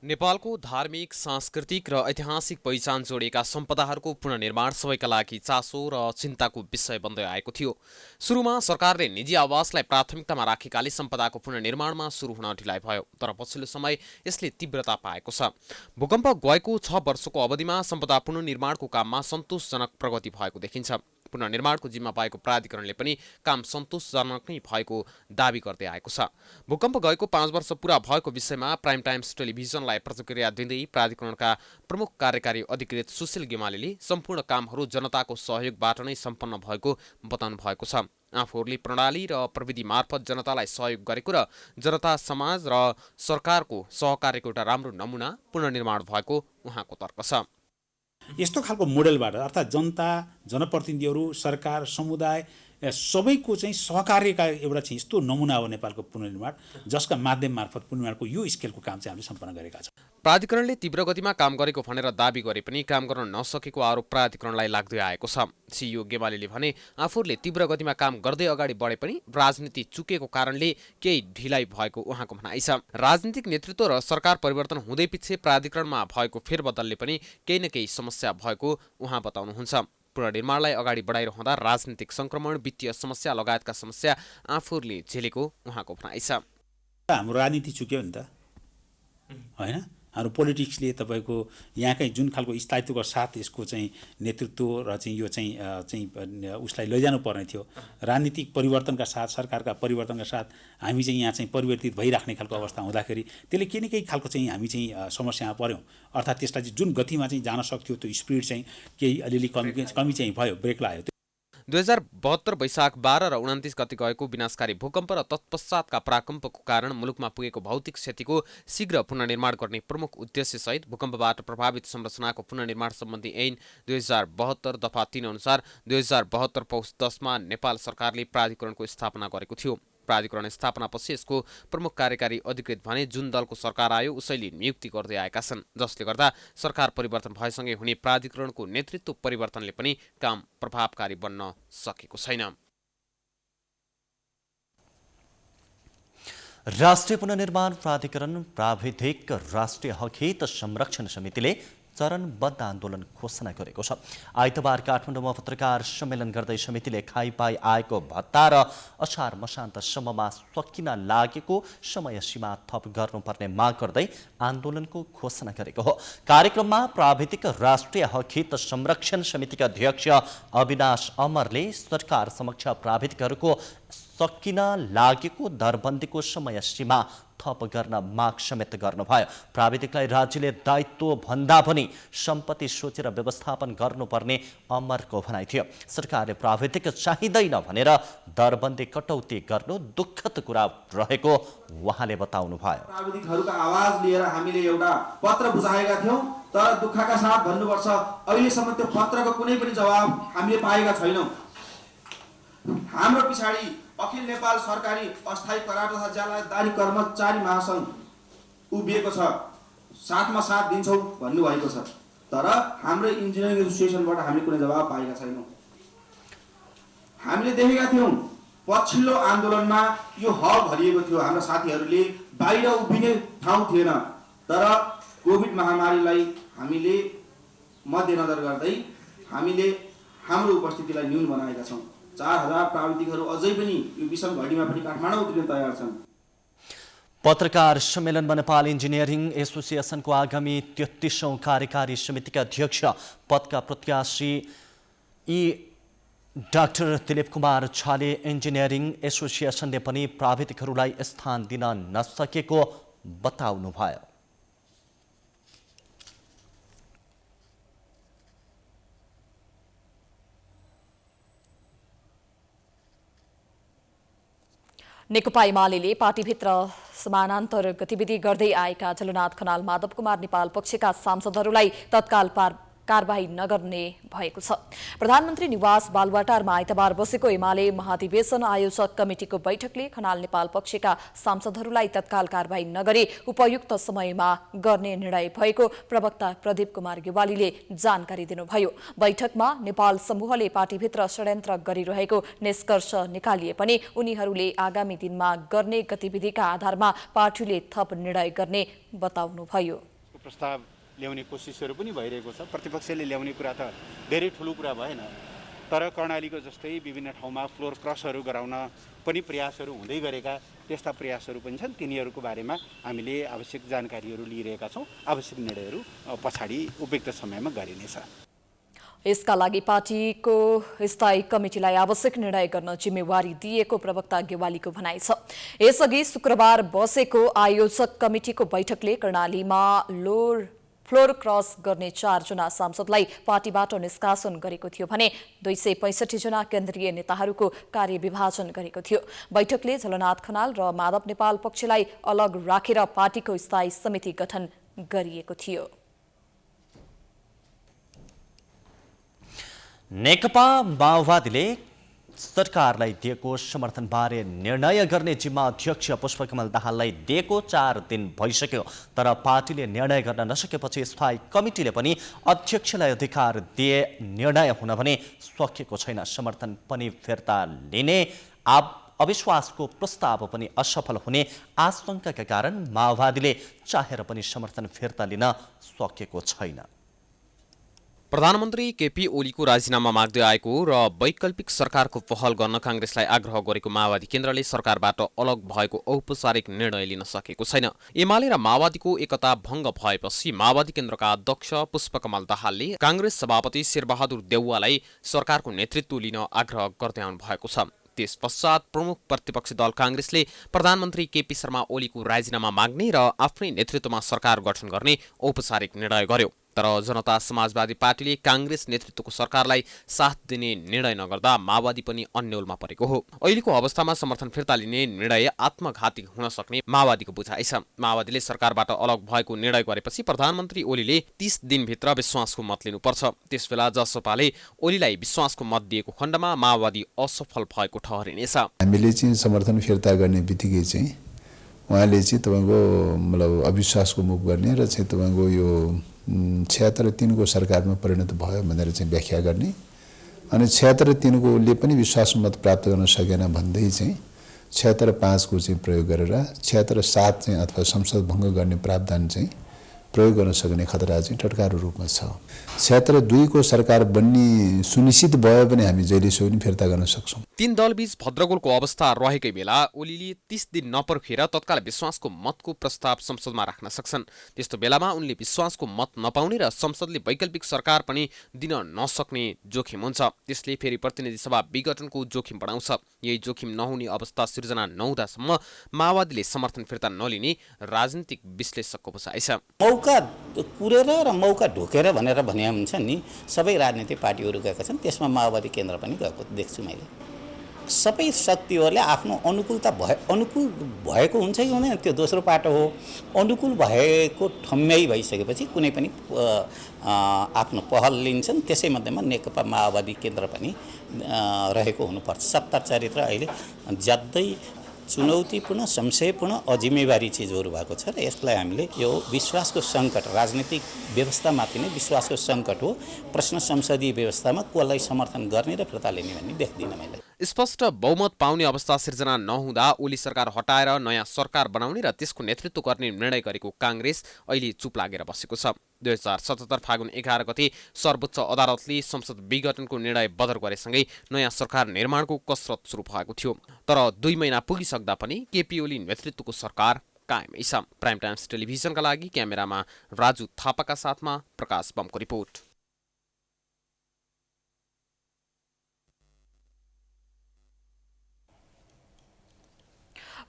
नेपालको धार्मिक, सांस्कृतिक र ऐतिहासिक पहिचान जोडिएका सम्पदाहरूको पुनर्निर्माण सबैका लागि चासो र चिन्ताको विषय बन्दै आएको थियो। सुरुमा सरकारले निजी आवासलाई प्राथमिकतामा राखेकाले सम्पदाको पुनर्निर्माणमा सुरु हुन ढिलाइ भयो, तर पछिल्लो समय यसले तीव्रता पाएको छ। भूकम्प गएको 6 वर्षको अवधिमा सम्पदा पुनर्निर्माणको काममा सन्तोषजनक प्रगति भएको देखिन्छ। पुनर्निर्माणको जिम्मा पाएको प्राधिकरणले पनि काम सन्तोषजनक नै भएको दावी गर्दै आएको छ। भूकम्प गएको 5 वर्ष पूरा भएको विषयमा प्राइम टाइम्स टेलिभिजनलाई प्रतिक्रिया दिँदै प्राधिकरणका प्रमुख कार्यकारी अधिकृत सुशील गेमालीले सम्पूर्ण कामहरू जनताको सहयोगबाट नै सम्पन्न भएको बताउनु भएको छ। आफूहरूले प्रणाली र प्रविधि मार्फत जनतालाई सहयोग गरेको र जनता, समाज र सरकारको सहकार्यको एउटा राम्रो नमुना पुनर्निर्माण भएको उहाँको तर्क छ। यस्तो खालको मोडेलबाट अर्थात् जनता, जनप्रतिनिधिहरू, सरकार, समुदाय सबैको चाहिँ सहकार्यका एउटा चाहिँ यस्तो नमुना हो नेपालको पुनर्निर्माण, जसका माध्यम मार्फत पुनर्निर्माणको यो स्केलको काम चाहिँ हामीले सम्पन्न गरेका छौँ। प्राधिकरणले तीव्र गतिमा काम गरेको भनेर दावी गरे पनि काम गर्न नसकेको आरोप प्राधिकरणलाई लाग्दै आएको छ। सिइओ गेमालीले भने आफूहरूले तीव्र गतिमा काम गर्दै अगाडि बढे पनि राजनीति चुकेको कारणले केही ढिलाइ भएको उहाँको भनाइ छ। राजनीतिक नेतृत्व र सरकार परिवर्तन हुँदै पछि प्राधिकरणमा भएको फेरबदलले पनि केही न केही समस्या भएको उहाँ बताउनुहुन्छ। पुनर्निर्माणलाई अगाडि बढाइरहँदा राजनीतिक संक्रमण, वित्तीय समस्या लगायतका समस्या आफूहरूले झेलेको उहाँको भनाइ छ। हाम्रो राजनीति चुक्यो नि त, होइन? हाम्रो पोलिटिक्सले तपाईँको यहाँकै जुन खालको स्थायित्वको साथ यसको चाहिँ नेतृत्व र चाहिँ यो चाहिँ उसलाई लैजानु पर्ने थियो, राजनीतिक परिवर्तनका साथ, सरकारका परिवर्तनका साथ हामी चाहिँ यहाँ चाहिँ परिवर्तित भइराख्ने खालको अवस्था हुँदाखेरि त्यसले केही न केही खालको चाहिँ हामी चाहिँ समस्यामा पऱ्यौँ। अर्थात् त्यसलाई चाहिँ जुन गतिमा चाहिँ जान सक्थ्यो त्यो स्पिड चाहिँ केही अलिअलि कमी चाहिँ भयो, ब्रेक लाग्यो। 2072 वैशाख 12 र 29 गति गएको विनाशकारी भूकम्प र तत्पश्चातका प्राकम्पको कारण मुलुकमा पुगेको भौतिक क्षतिको शीघ्र पुनर्निर्माण गर्ने प्रमुख उद्देश्यसहित भूकम्पबाट प्रभावित संरचनाको पुनर्निर्माण सम्बन्धी ऐन 2072 दफा 3 अनुसार 2072 पौष 10 मा नेपाल सरकारले प्राधिकरणको स्थापना गरेको थियो। प्राधिकरण स्थापनापछि यसको प्रमुख कार्यकारी अधिकृत भने जुन दलको सरकार आयो उसैले नियुक्ति गर्दै आएका छन्, जसले गर्दा सरकार परिवर्तन भएसँगै हुने प्राधिकरणको नेतृत्व परिवर्तनले पनि काम प्रभावकारी बन्न सकेको छैन। राष्ट्रिय पुनर्निर्माण प्राधिकरण प्राविधिक राष्ट्रिय हक हित संरक्षण समितिले चरणबद्ध आन्दोलन घोषणा गरेको छ। आइतबार काठमाडौँमा पत्रकार सम्मेलन गर्दै समितिले खाइपाई आएको भत्ता र असार मसान्तसम्ममा सकिन लागेको समय सीमा थप गर्नुपर्ने माग गर्दै आन्दोलनको घोषणा गरेको हो। कार्यक्रममा प्राविधिक राष्ट्रिय हक हित संरक्षण समितिका अध्यक्ष अविनाश अमरले सरकार समक्ष प्राविधिकहरूको सकिन लागेको दरबन्दीको समय सीमा थप गर्न माग समेत गर्नुभयो। प्राविधिकलाई राज्यले दायित्व भन्दा पनि सम्पत्ति सोचेर व्यवस्थापन गर्नुपर्ने अमरको भनाइ थियो। सरकारले प्राविधिक चाहिँदैन भनेर दरबन्दी कटौती गर्नु दुःखद कुरा रहेको उहाँले बताउनुभयो। प्राविधिकहरूका आवाज लिएर हामीले एउटा पत्र बुझाएका थियौं, तर दुःखका साथ भन्नुपर्छ अहिलेसम्म त्यो पत्रको कुनै पनि जवाब हामीले पाएका छैनौं। हाम्रो पछाडि अखिल नेपाल सरकारी अस्थायी करार तथा जालदारी कर्मचारी महासंघ उभिएको छ, साथमा साथ दिन्छौं भन्नुभएको छ, तर हाम्रो इन्जिनियरिङ एसोसिएसनबाट हामीले कुनै जवाब पाएका छैनौं। हामीले देखेका थियौं पछिल्लो आन्दोलनमा यो हल भरिएको थियो, हाम्रो साथीहरूले बाहिर उभिने ठाउँ थिएन, तर कोभिड महामारीलाई हामीले मध्यनजर गर्दै हामीले हाम्रो उपस्थितिलाई न्यून बनाएका छौं। 4000 प्राविधिकहरू अझै पनि यो विषम घडीमा पनि काठमाडौँ उत्रिन तयार छन्। पत्रकार सम्मेलनमा नेपाल इन्जिनियरिङ एसोसिएसनको आगामी 33औं कार्यकारी समितिका अध्यक्ष पदका प्रत्याशी डाक्टर दिलीप कुमार झाले इन्जिनियरिङ एसोसिएसनले पनि प्राविधिकहरूलाई स्थान दिन नसकेको बताउनुभयो। नेकपा एमाले पार्टीभित्र समानान्तर गतिविधि गर्दै आएका झलनाथ खनाल, माधव कुमार नेपाल पक्षका सांसदहरूलाई तत्काल कारबाही नगर्ने भएको छ। प्रधानमन्त्री निवास बालुवाटारमा आइतबार बसेको एमाले महाधिवेशन आयोजक कमिटिको बैठकले खनाल नेपाल पक्षका सांसदहरूलाई तत्काल कारबाही नगरी उपयुक्त समयमा गर्ने निर्णय भएको प्रवक्ता प्रदीप कुमार गेवालीले जानकारी दिनुभयो। बैठकमा नेपाल समूहले पार्टीभित्र षड्यन्त्र गरिरहेको निष्कर्ष निकालिए पनि उनीहरूले आगामी दिनमा गर्ने गतिविधिका आधारमा पार्टीले थप निर्णय गर्ने बताउनुभयो। प्रस्ताव ल्याउने कोसिसहरू पनि भइरहेको छ। प्रतिपक्षले ल्याउने कुरा त धेरै ठुलो कुरा भएन, तर कर्णालीको जस्तै विभिन्न ठाउँमा फ्लोर क्रसहरू गराउन पनि प्रयासहरू हुँदै गरेका त्यस्ता प्रयासहरू पनि छन्। तिनीहरूको बारेमा हामीले आवश्यक जानकारीहरू लिइरहेका छौँ। आवश्यक निर्णयहरू पछाडि उपयुक्त समयमा गरिनेछ। यसका लागि पार्टीको स्थायी कमिटीलाई आवश्यक निर्णय गर्न जिम्मेवारी दिएको प्रवक्ता गेवालीको भनाइ छ। यसअघि शुक्रबार बसेको आयोजक कमिटीको बैठकले कर्णालीमा फ्लोर क्रस गर्ने 4 जना सांसदलाई पार्टीबाट निष्कासन गरेको थियो भने 265 जना केन्द्रीय नेताहरूको कार्यविभाजन गरेको थियो। बैठकले झलनाथ खनाल र माधव नेपाल पक्षलाई अलग राखेर पार्टीको स्थायी समिति गठन गरिएको थियो। नेकपा माओवादीले सरकारलाई दिएको समर्थनबारे निर्णय गर्ने जिम्मा अध्यक्ष पुष्पकमल दाहाललाई दिएको 4 दिन भइसक्यो, तर पार्टीले निर्णय गर्न नसकेपछि स्थायी कमिटीले पनि अध्यक्षलाई अधिकार दिए निर्णय हुन भने सकेको छैन। समर्थन पनि फिर्ता लिने अविश्वासको प्रस्ताव पनि असफल हुने आशंकाका कारण माओवादीले चाहेर पनि समर्थन फिर्ता लिन सकेको छैन। प्रधानमन्त्री केपी ओलीको राजीनामा माग्दै आएको र वैकल्पिक सरकारको पहल गर्न कांग्रेसलाई आग्रह गरेको माओवादी केन्द्रले सरकारबाट अलग भएको औपचारिक निर्णय लिन सकेको छैन। एमाले र माओवादीको एकता भङ्ग भएपछि माओवादी केन्द्रका अध्यक्ष पुष्पकमल दाहालले कांग्रेस सभापति शेरबहादुर देउवालाई सरकारको नेतृत्व लिन आग्रह गर्दै आउनु भएको छ। त्यस पश्चात प्रमुख प्रतिपक्षी दल कांग्रेसले प्रधानमन्त्री केपी शर्मा ओलीको राजीनामा माग्ने र आफ्नै नेतृत्वमा सरकार गठन गर्ने औपचारिक निर्णय गर्यो। तर जनता समाजवादी पार्टीले कांग्रेस नेतृत्वको सरकारलाई साथ दिने निर्णय नगर्दा माओवादी पनि अन्यलमा परेको हो। अहिलेको अवस्थामा समर्थन फिर्ता लिने निर्णय आत्मघाती हुन सक्ने माओवादीको बुझाइ छ। माओवादीले सरकारबाट अलग भएको निर्णय गरेपछि प्रधानमन्त्री ओलीले 30 दिनभित्र विश्वासको मत लिनुपर्छ। त्यसबेला जसपाले ओलीलाई विश्वासको मत दिएको खण्डमा माओवादी असफल भएको ठहरिनेछ। हामीले चाहिँ समर्थन फिर्ता गर्ने बित्तिकै चाहिँ उहाँले चाहिँ तपाईको मतलब अविश्वासको मुख गर्ने र चाहिँ तपाईको यो 76-3 को सरकारमा परिणत भयो भनेर चाहिँ व्याख्या गर्ने अनि 76-3 को ले पनि विश्वासको मत प्राप्त गर्न सकेन भन्दै चाहिँ 76-5 को चाहिँ प्रयोग गरेर 76-7 चाहिँ अथवा संसद भङ्ग गर्ने प्रावधान चाहिँ प्रयोग गर्न सक्ने खतरा चाहिँ टटकारो रूपमा छ। 76-2 को सरकार बन्ने सुनिश्चित भयो भने हामी जहिलेसम्म पनि फिर्ता गर्न सक्छौं। तीन दलबीच भद्रगोलको अवस्था रहेकै बेला ओलीले 30 दिन नपर्खेर तत्काल विश्वासको मतको प्रस्ताव संसदमा राख्न सक्छन्। त्यस्तो बेलामा उनले विश्वासको मत नपाउने र संसदले वैकल्पिक सरकार पनि दिन नसक्ने जोखिम हुन्छ। त्यसले फेरि प्रतिनिधि सभा विघटनको जोखिम बढाउँछ। यही जोखिम नहुने अवस्था सिर्जना नहुँदासम्म माओवादीले समर्थन फिर्ता नलिने राजनीतिक विश्लेषकको भनाइ छ। मौका पुरेर र मौका ढोकेर भनेर भने हुन्छ नि, सबै राजनीतिक पार्टीहरू गएका छन्, त्यसमा माओवादी केन्द्र पनि गएको देख्छु मैले। सबै शक्तिहरूले आफ्नो अनुकूल भएको हुन्छ कि हुँदैन त्यो दोस्रो पाटो हो। अनुकूल भएको ठम्याइ भइसकेपछि कुनै पनि आफ्नो पहल लिन्छन्। त्यसै मध्येमा नेकपा माओवादी केन्द्र पनि रहेको हुनुपर्छ। सत्ता चरित्र अहिले ज्यादै चुनौतीपूर्ण संशयपूर्ण अजिम्मेवारी चिजहरू भएको छ र यसलाई हामीले यो विश्वासको सङ्कट, राजनीतिक व्यवस्थामाथि नै विश्वासको सङ्कट हो। प्रश्न संसदीय व्यवस्थामा कसलाई समर्थन गर्ने र फिर्ता लिने भन्ने देख्दिनँ मैले। स्पष्ट बहुमत पाउने अवस्था सिर्जना नहुँदा ओली सरकार हटाएर नयाँ सरकार बनाउने र त्यसको नेतृत्व गर्ने निर्णय गरेको कांग्रेस अहिले चुप लागेर बसेको छ। 2077 फागुन 11 गते सर्वोच्च अदालतले संसद विघटनको निर्णय बदर गरेसँगै नयाँ सरकार निर्माणको कसरत सुरु भएको थियो। तर 2 महिना पुगिसक्दा पनि केपी ओली नेतृत्वको सरकार कायमै छ। प्राइम टाइम्स टेलिभिजनका लागि क्यामेरामा राजु थापाका साथमा प्रकाश बमको रिपोर्ट।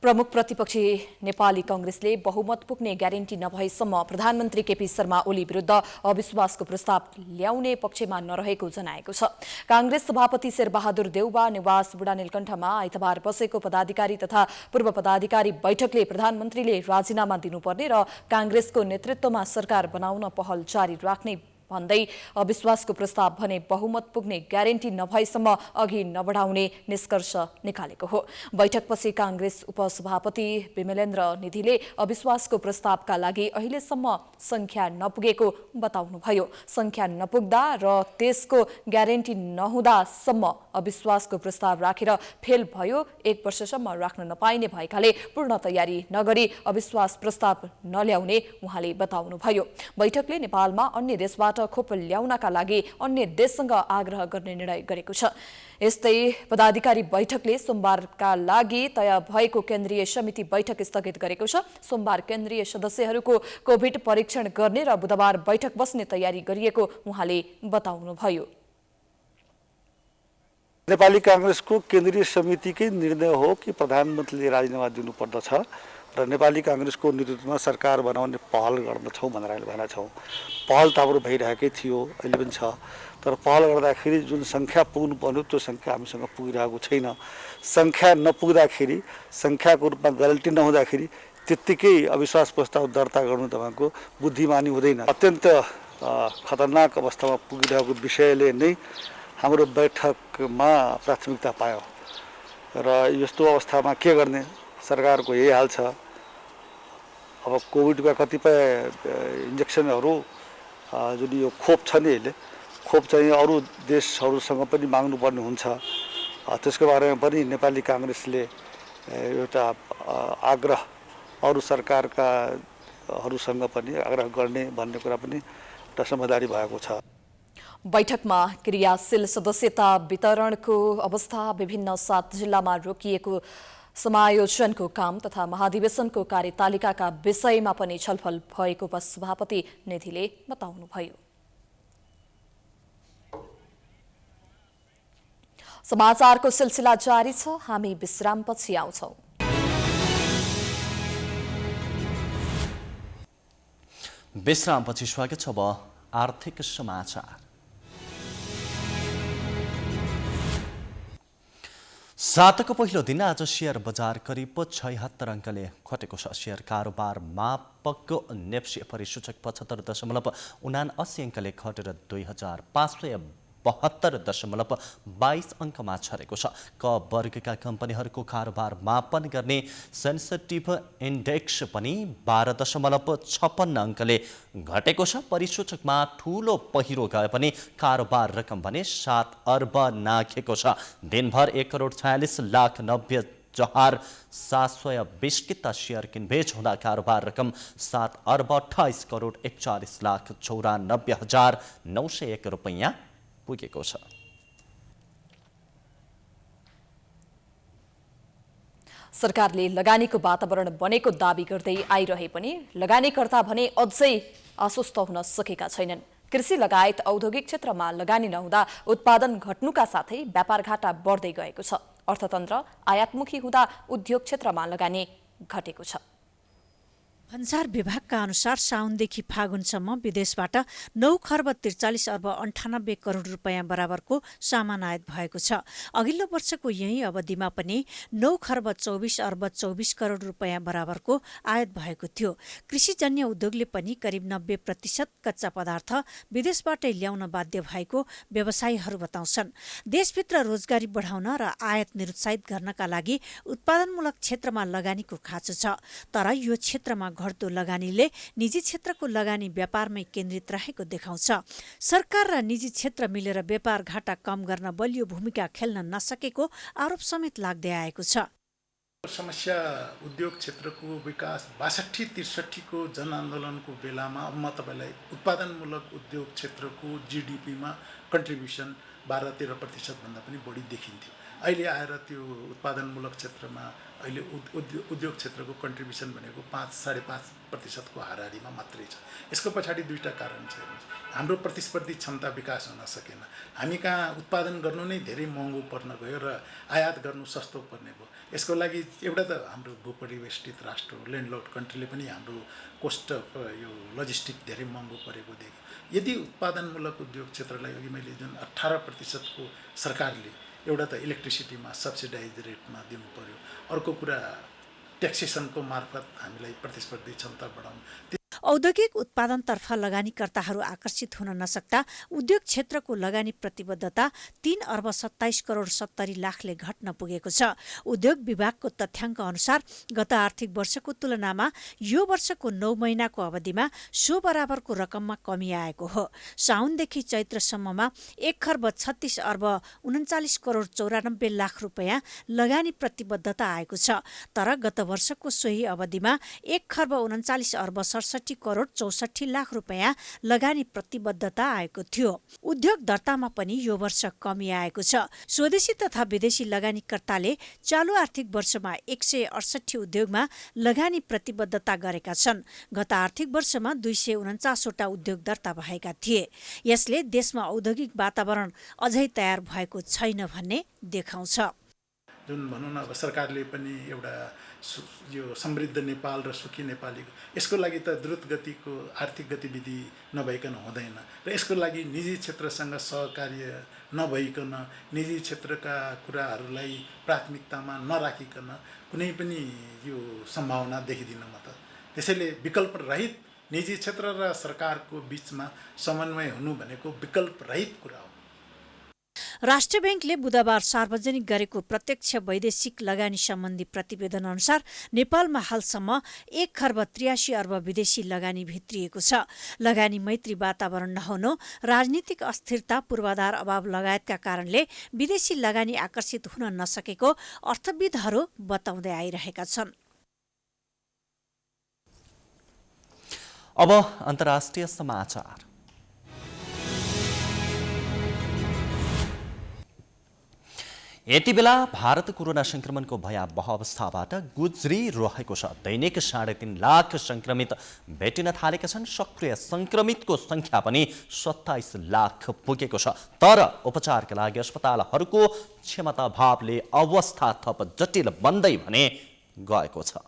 प्रमुख प्रतिपक्षी नेपाली कांग्रेसले बहुमत पुग्ने ग्यारेन्टी नभएसम्म प्रधानमन्त्री केपी शर्मा ओली विरुद्ध अविश्वासको प्रस्ताव ल्याउने पक्षमा नरहेको जनाएको छ। कांग्रेस सभापति शेरबहादुर देउवा निवास बुढानीलकण्ठमा आइतबार बसेको पदाधिकारी तथा पूर्व पदाधिकारी बैठकले प्रधानमन्त्रीले राजीनामा दिनुपर्ने र कांग्रेसको नेतृत्वमा सरकार बनाउन पहल जारी राख्ने भन्दै अविश्वासको प्रस्ताव भने बहुमत पुग्ने ग्यारेन्टी नभएसम्म अघि नबढाउने निष्कर्ष निकालेको हो। बैठकपछि कांग्रेस उपसभापति विमलेन्द्र निधिले अविश्वासको प्रस्तावका लागि अहिलेसम्म संख्या नपुगेको बताउनुभयो। संख्या नपुग्दा र त्यसको ग्यारेन्टी नहुँदासम्म अविश्वासको प्रस्ताव राखेर फेल भयो 1 वर्षसम्म राख्न नपाइने भएकाले पूर्ण तयारी नगरी अविश्वास प्रस्ताव नल्याउने उहाँले बताउनुभयो। बैठकले नेपालमा अन्य देशबाट खोप ल्याउनका लागि अन्य देशसँग आग्रह गर्ने निर्णय गरेको छ। यस्तै पदाधिकारी बैठकले सोमबारका लागि तय भएको केन्द्रीय समिति बैठक स्थगित गरेको छ। सोमबार केन्द्रीय सदस्यहरूको कोभिड परीक्षण गर्ने र बुधबार बैठक बस्ने तयारी गरिएको उहाँले बताउनुभयो। नेपाली कांग्रेसको केन्द्रीय समितिकै निर्णय हो कि प्रधानमन्त्रीले राजीनामा दिनुपर्दछ र नेपाली कांग्रेसको नेतृत्वमा सरकार बनाउने पहल गर्दछौँ भनेर अहिले भनेका छौँ। पहल त हाम्रो भइरहेकै थियो, अहिले पनि छ। तर पहल गर्दाखेरि जुन सङ्ख्या पुग्नु पर्ने त्यो सङ्ख्या हामीसँग पुगिरहेको छैन। सङ्ख्या नपुग्दाखेरि, सङ्ख्याको रूपमा ग्यारेन्टी नहुँदाखेरि त्यत्तिकै अविश्वास प्रस्ताव दर्ता गर्नु तपाईँको बुद्धिमानी हुँदैन। अत्यन्त खतरनाक अवस्थामा पुगिरहेको विषयले नै हाम्रो बैठकमा प्राथमिकता पायो र यस्तो अवस्थामा के गर्ने, सरकारको यही हाल छ। अब कोभिडका कतिपय इन्जेक्सनहरू जुन यो खोप छ नि, यसले खोप चाहिँ अरू देशहरूसँग पनि माग्नुपर्ने हुन्छ। त्यसको बारेमा पनि नेपाली कांग्रेसले एउटा आग्रह अरू सरकारकाहरूसँग पनि आग्रह गर्ने भन्ने कुरा पनि एउटा समझदारी भएको छ। बैठकमा क्रियाशील सदस्यता वितरणको अवस्था, विभिन्न 7 जिल्लामा रोकिएको समायोजनको काम तथा महाधिवेशनको कार्यतालिकाका विषयमा पनि छलफल भएको उपसभापति निधिले बताउनुभयो। समाचारको सिलसिला जारी छ, हामी विश्रामपछि आउँछौं। विश्रामपछि स्वागत छ। अब आर्थिक समाचार। साताको पहिलो दिन आज शेयर बजार करिब 76 अङ्कले घटेको छ। शेयर कारोबार मापक नेप्सी परिसूचक 75.79 अङ्कले घटेर 2572.22 अङ्कमा छरेको छ। क वर्गका कम्पनीहरूको कारोबार मापन गर्ने सेन्सिटिभ इन्डेक्स पनि 12.56 अङ्कले घटेको छ। परिसूचकमा ठूलो पहिरो गए पनि कारोबार रकम भने 7 अर्ब नाघेको छ। दिनभर 1,46,90,720 किता शेयर किनबेच हुँदा कारोबार रकम 7 अर्ब 28,41,94,901 रुपैयाँ पुगेको छ। सरकारले लगानीको वातावरण बनेको दाबी गर्दै आइरहे पनि लगानीकर्ता भने अझै आश्वस्त हुन सकेका छैनन्। कृषि लगायत औद्योगिक क्षेत्रमा लगानी नहुँदा उत्पादन घट्नुका साथै व्यापार घाटा बढ्दै गएको छ। अर्थतन्त्र आयातमुखी हुँदा उद्योग क्षेत्रमा लगानी घटेको छ। भन्सार विभागका अनुसार साउनदेखि फागुनसम्म विदेशबाट 9 खर्ब 43 अर्ब 98 करोड रुपैयाँ बराबरको सामान आयात भएको छ। अघिल्लो वर्षको यही अवधिमा पनि 9 खर्ब 24 अर्ब 24 करोड रुपैयाँ बराबरको आयात भएको थियो। कृषिजन्य उद्योगले पनि करिब 90% कच्चा पदार्थ विदेशबाटै ल्याउन बाध्य भएको व्यवसायीहरू बताउँछन्। देशभित्र रोजगारी बढाउन र आयात निरुत्साहित गर्नका लागि उत्पादनमूलक क्षेत्रमा लगानीको खाँचो छ। तर यो क्षेत्रमा घट्दो लगानीले निजी क्षेत्रको लगानी व्यापारमै केन्द्रित रहेको देखाउँछ। सरकार र निजी क्षेत्र मिलेर व्यापार घाटा कम गर्न बलियो भूमिका खेल्न नसकेको आरोप समेत लाग्दै आएको छ। समस्या उद्योग क्षेत्रको विकास 62-63 को जनआन्दोलनको बेलामा म तपाईलाई उत्पादनमूलक उद्योग क्षेत्रको जीडीपीमा कन्ट्रिब्युसन 12-13% भन्दा पनि बढी देखिन्थ्यो। अहिले आएर त्यो उत्पादनमूलक क्षेत्रमा अहिले उद्योग क्षेत्रको कन्ट्रिब्युसन भनेको 5-5.5% को हाराहारीमा मात्रै छ। यसको पछाडि दुईटा कारण छ। हाम्रो प्रतिस्पर्धी क्षमता विकास हुन सकेन। हामी कहाँ उत्पादन गर्नु नै धेरै महँगो पर्न गयो र आयात गर्नु सस्तो पर्ने भयो। यसको लागि एउटा त हाम्रो भूपरिवेष्टित राष्ट्र हो, ल्यान्डलर्ड कन्ट्रीले पनि हाम्रो कोस्ट अफ यो लजिस्टिक धेरै महँगो परेको देख्यो। यदि उत्पादनमूलक उद्योग क्षेत्रलाई अघि मैले जुन 18% को सरकारले एउटा त इलेक्ट्रिसिटीमा सब्सिडाइज रेटमा दिनु पर्यो, अर्को कुरा ट्याक्सेसनको मार्फत हामीलाई प्रतिस्पर्धी क्षमता बढाउनु। औद्योगिक उत्पादनतर्फ लगानीकर्ताहरू आकर्षित हुन नसक्दा उद्योग क्षेत्रको लगानी प्रतिबद्धता 3 अर्ब 27 करोड 70 लाखले घट्न पुगेको छ। उद्योग विभागको तथ्याङ्क अनुसार गत आर्थिक वर्षको तुलनामा यो वर्षको 9 महिनाको अवधिमा सो बराबरको रकममा कमी आएको हो। साउनदेखि चैत्रसम्ममा 1 खर्ब 36 अर्ब 39 करोड 94 लाख रुपैयाँ लगानी प्रतिबद्धता आएको छ। तर गत वर्षको सोही अवधिमा 1 खर्ब 39 अर्ब 67 करोड 64 लाख रुपैयाँ लगानी प्रतिबद्धता आएको थियो। उद्योग दर्तामा पनि यो वर्ष कमी आएको छ। स्वदेशी तथा विदेशी लगानीकर्ताले चालु आर्थिक वर्षमा 168 उद्योगमा लगानी प्रतिबद्धता गरेका छन्। गत आर्थिक वर्षमा 249 वटा उद्योग दर्ता भएका थिए। यसले देशमा औद्योगिक वातावरण अझै तयार भएको छैन भन्ने देखाउँछ। जुन भनौँ न अब सरकारले पनि एउटा यो समृद्ध नेपाल र सुखी नेपाली यसको लागि त द्रुत गतिको आर्थिक गतिविधि नभइकन हुँदैन र यसको लागि निजी क्षेत्रसँग सहकार्य नभइकन निजी क्षेत्रका कुराहरूलाई प्राथमिकतामा नराखिकन कुनै पनि यो सम्भावना देखिदिन म त। त्यसैले विकल्प रहित निजी क्षेत्र र सरकारको बीचमा समन्वय हुनु भनेको विकल्प रहित कुरा हो। राष्ट्र ब्याङ्कले बुधबार सार्वजनिक गरेको प्रत्यक्ष वैदेशिक लगानी सम्बन्धी प्रतिवेदन अनुसार नेपालमा हालसम्म 1 खर्ब 83 अर्ब विदेशी लगानी भित्रिएको छ। लगानी मैत्री वातावरण नहुनु, राजनीतिक अस्थिरता, पूर्वाधार अभाव लगायतका कारणले विदेशी लगानी आकर्षित हुन नसकेको अर्थविदहरू बताउँदै आइरहेका छन्। अब अन्तर्राष्ट्रिय समाचार। यति बेला भारत कोरोना संक्रमणको भयावह अवस्थाबाट गुज्रिरहेको छ। दैनिक 3.5 लाख संक्रमित भेटिन थालेका छन्। सक्रिय संक्रमितको संख्या पनि 27 लाख पुगेको छ। तर उपचारका लागि अस्पतालहरूको क्षमता अभावले अवस्था थप जटिल बन्दै भने गएको छ।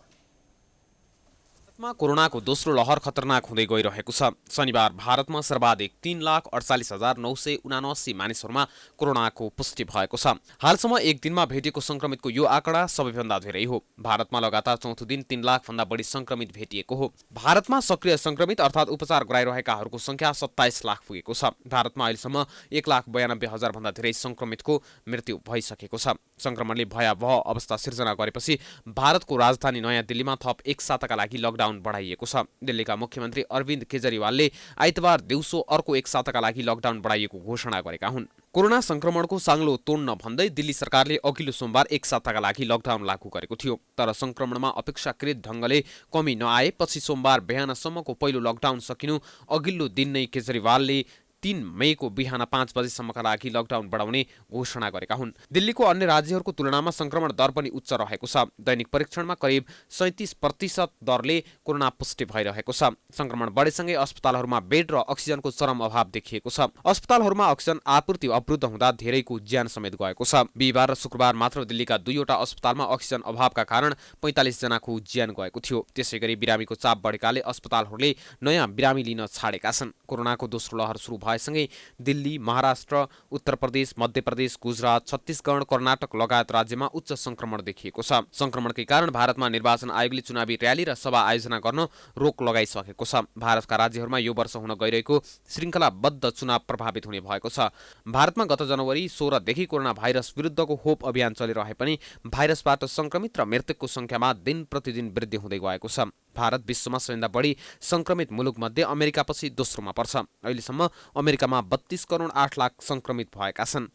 भारतमा कोरोनाको दोस्रो लहर खतरनाक हुँदै गइरहेको छ। शनिबार भारतमा सर्वाधिक 3,48,979 मानिसहरूमा कोरोनाको पुष्टि भएको छ। हालसम्म एक दिनमा भेटिएको संक्रमितको यो आँकडा सबैभन्दा धेरै हो। भारतमा लगातार चौथो दिन 3 लाख भन्दा बढी संक्रमित भेटिएको हो। भारतमा सक्रिय संक्रमित अर्थात् उपचार गराइरहेकाहरूको संख्या 27 लाख पुगेको छ। भारतमा अहिलेसम्म 1,92,000 भन्दा धेरै संक्रमितको मृत्यु भइसकेको छ। संक्रमणले भयावह अवस्था सिर्जना गरेपछि भारतको राजधानी नयाँ दिल्लीमा थप एक साताका लागि लकडाउन बढाइएको छ। दिल्लीका मुख्यमन्त्री अरविन्द केजरीवालले आइतबार दिउँसो अर्को एक साताका लागि लकडाउन बढाइएको घोषणा गरेका हुन्। कोरोना संक्रमणको साङ्लो तोड्न भन्दै दिल्ली सरकारले अघिल्लो सोमबार एक साताका लागि लकडाउन लागू गरेको थियो। तर संक्रमणमा अपेक्षाकृत ढङ्गले कमी नआएपछि सोमबार बिहानसम्मको पहिलो लकडाउन सकिनु अघिल्लो दिन नै केजरीवालले 3 मईको बिहान 5 बजेसम्मका लागि लकडाउन बढाउने घोषणा गरेका हुन्। दिल्लीको अन्य राज्यहरूको तुलनामा संक्रमण दर पनि उच्च रहेको छ। दैनिक परीक्षणमा करिब 37% दरले कोरोना पुष्टि भइरहेको छ। संक्रमण बढेसँगै अस्पतालहरूमा बेड र अक्सिजनको चरम अभाव देखिएको छ। अस्पतालहरूमा अक्सिजन आपूर्ति अवरुद्ध हुँदा धेरैको ज्यान समेत गएको छ। बिहिबार र शुक्रबार मात्र दिल्लीका 2वटा अस्पतालमा अक्सिजन अभावका कारण 45 जनाको ज्यान गएको थियो। त्यसैगरी बिरामीको चाप बढेकाले अस्पतालहरूले नयाँ बिरामी लिन छाडेका छन्। कोरोनाको दोस्रो लहर सुरु भएसँगै दिल्ली, महाराष्ट्र, उत्तर प्रदेश, मध्य प्रदेश, गुजरात, छत्तीसगढ, कर्नाटक लगायत राज्यमा उच्च संक्रमण देखिएको छ। संक्रमणकै कारण भारतमा निर्वाचन आयोगले चुनावी र्याली र सभा आयोजना गर्न रोक लगाइसकेको छ। भारतका राज्यहरूमा यो वर्ष हुन गइरहेको श्रृङ्खलाबद्ध चुनाव प्रभावित हुने भएको छ। भारतमा गत जनवरी 16 देखि कोरोना भाइरस विरुद्धको होप अभियान चलिरहे पनि भाइरसबाट संक्रमित र मृतकको संख्यामा दिन प्रतिदिन वृद्धि हुँदै गएको छ। भारत विश्वमा सबैभन्दा बढी संक्रमित मुलुकमध्ये अमेरिकापछि दोस्रोमा पर्छ। अहिलेसम्म अमेरिकामा 32 करोड 8 लाख संक्रमित भएका छन्।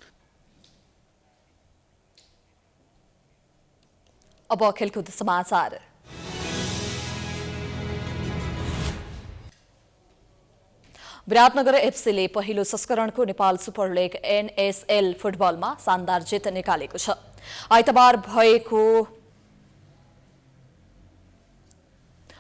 अब खेलकुद समाचार। विराटनगर एफसीले पहिलो संस्करणको नेपाल सुपर लिग NSL फुटबलमा शानदार जित निकालेको छ। आइतबार भएको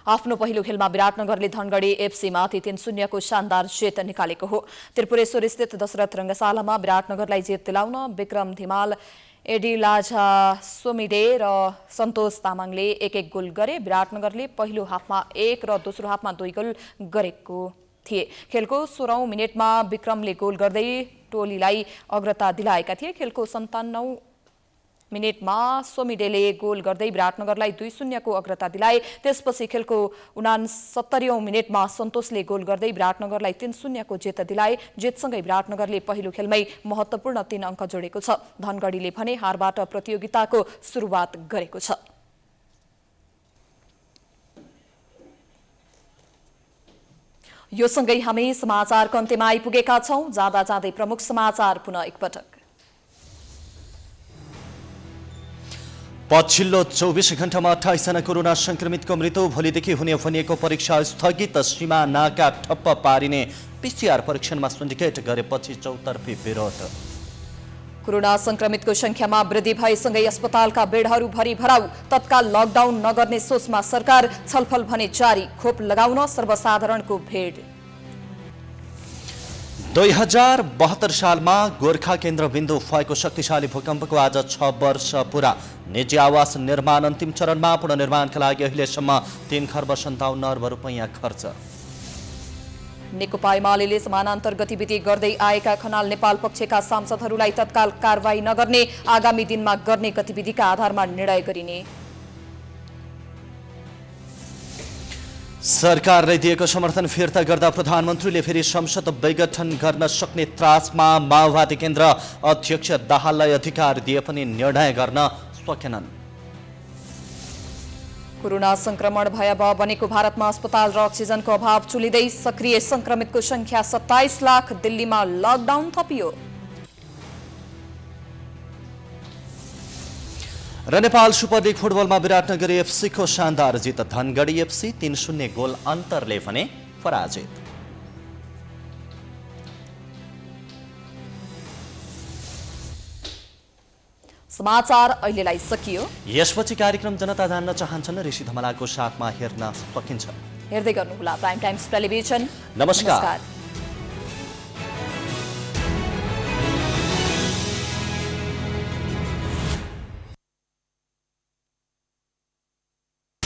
आफ्नो पहिलो खेलमा विराटनगरले धनगढी एफसीमाथि 3-0 को शानदार जित निकालेको हो। त्रिपुरेश्वर स्थित दशरथ रंगशालामा विराटनगरलाई जित दिलाउन विक्रम धिमाल, एडी लाझा सोमिडे र सन्तोष तामाङले 1-1 गोल गरे। विराटनगरले पहिलो हाफमा 1 र दोस्रो हाफमा 2 गोल गरेको थिए। खेलको 16औं मिनेटमा विक्रमले गोल गर्दै टोलीलाई अग्रता दिलाएका थिए। खेलको 57औं मिनेटमा सोमिडेले गोल गर्दै विराटनगरलाई 2-0 को अग्रता दिलाए। त्यसपछि खेलको 69औं मिनेटमा सन्तोषले गोल गर्दै विराटनगरलाई 3-0 को जित दिलाए। जितसँगै विराटनगरले पहिलो खेलमै महत्त्वपूर्ण 3 अङ्क जोडेको छ। धनगढीले भने हारबाट प्रतियोगिताको सुरुवात गरेको छ। यो सँगै हामी समाचारको अन्त्यमा आइपुगेका छौं। जाँदा जाँदै प्रमुख समाचार पुनः एकपटक। पछिल्लो 24 घण्टामा 28 जना कोरोना संक्रमितको मृत्यु। भोलिदेखि हुने भनिएको परीक्षा स्थगित। सीमा नाका ठप्प पारिने। PCR परीक्षणमा सिन्डिकेट गरेपछि चौतर्फी विरोध। कोरोना संक्रमितको संख्यामा वृद्धि भएसँगै अस्पतालका बेडहरू भरि भराउ। तत्काल लकडाउन नगर्ने सोचमा सरकार। छलफल भने जारी। खोप लगाउन सर्वसाधारणको भेड। 2072 सालमा गोर्खा केन्द्रबिन्दु भएको शक्तिशाली भूकम्पको आज 6 वर्ष पुरा। निजी आवास निर्माण अन्तिम चरणमा। पुनर्निर्माणका लागि अहिलेसम्म 3 खर्ब 57 अर्ब रुपैयाँ खर्च। नेकपा एमाले समानान्तर गतिविधि गर्दै आएका खनाल नेपाल पक्षका सांसदहरूलाई तत्काल कारवाही नगर्ने। आगामी दिनमा गर्ने गतिविधिका आधारमा निर्णय गरिने। सरकारले दिएको समर्थन फिर्ता गर्दा प्रधानमन्त्रीले फेरि संसद विघटन गर्न सक्ने त्रासमा। माओवादी केन्द्र अध्यक्ष दाहाललाई अधिकार दिए पनि निर्णय गर्न सकेनन्। कोरोना संक्रमण भयावह बनेको भारतमा अस्पताल र अक्सिजनको अभाव चुलिँदै सक्रिय संक्रमितको संख्या 27 लाख। दिल्लीमा लकडाउन थपियो। र नेपाल सुपर लिग फुटबलमा विराटनगर एफसी को शानदार जित। धनगढी एफसी 3-0 गोल अन्तरले भने पराजित। समाचार अहिलेलाई सकियो। यसपछि कार्यक्रम जनता जान्न चाहन्छन् ऋषि धमलाको साथमा हेर्न सकिन्छ। हेर्दै गर्नुहोला प्राइम टाइम्स टेलिभिजन। नमस्कार।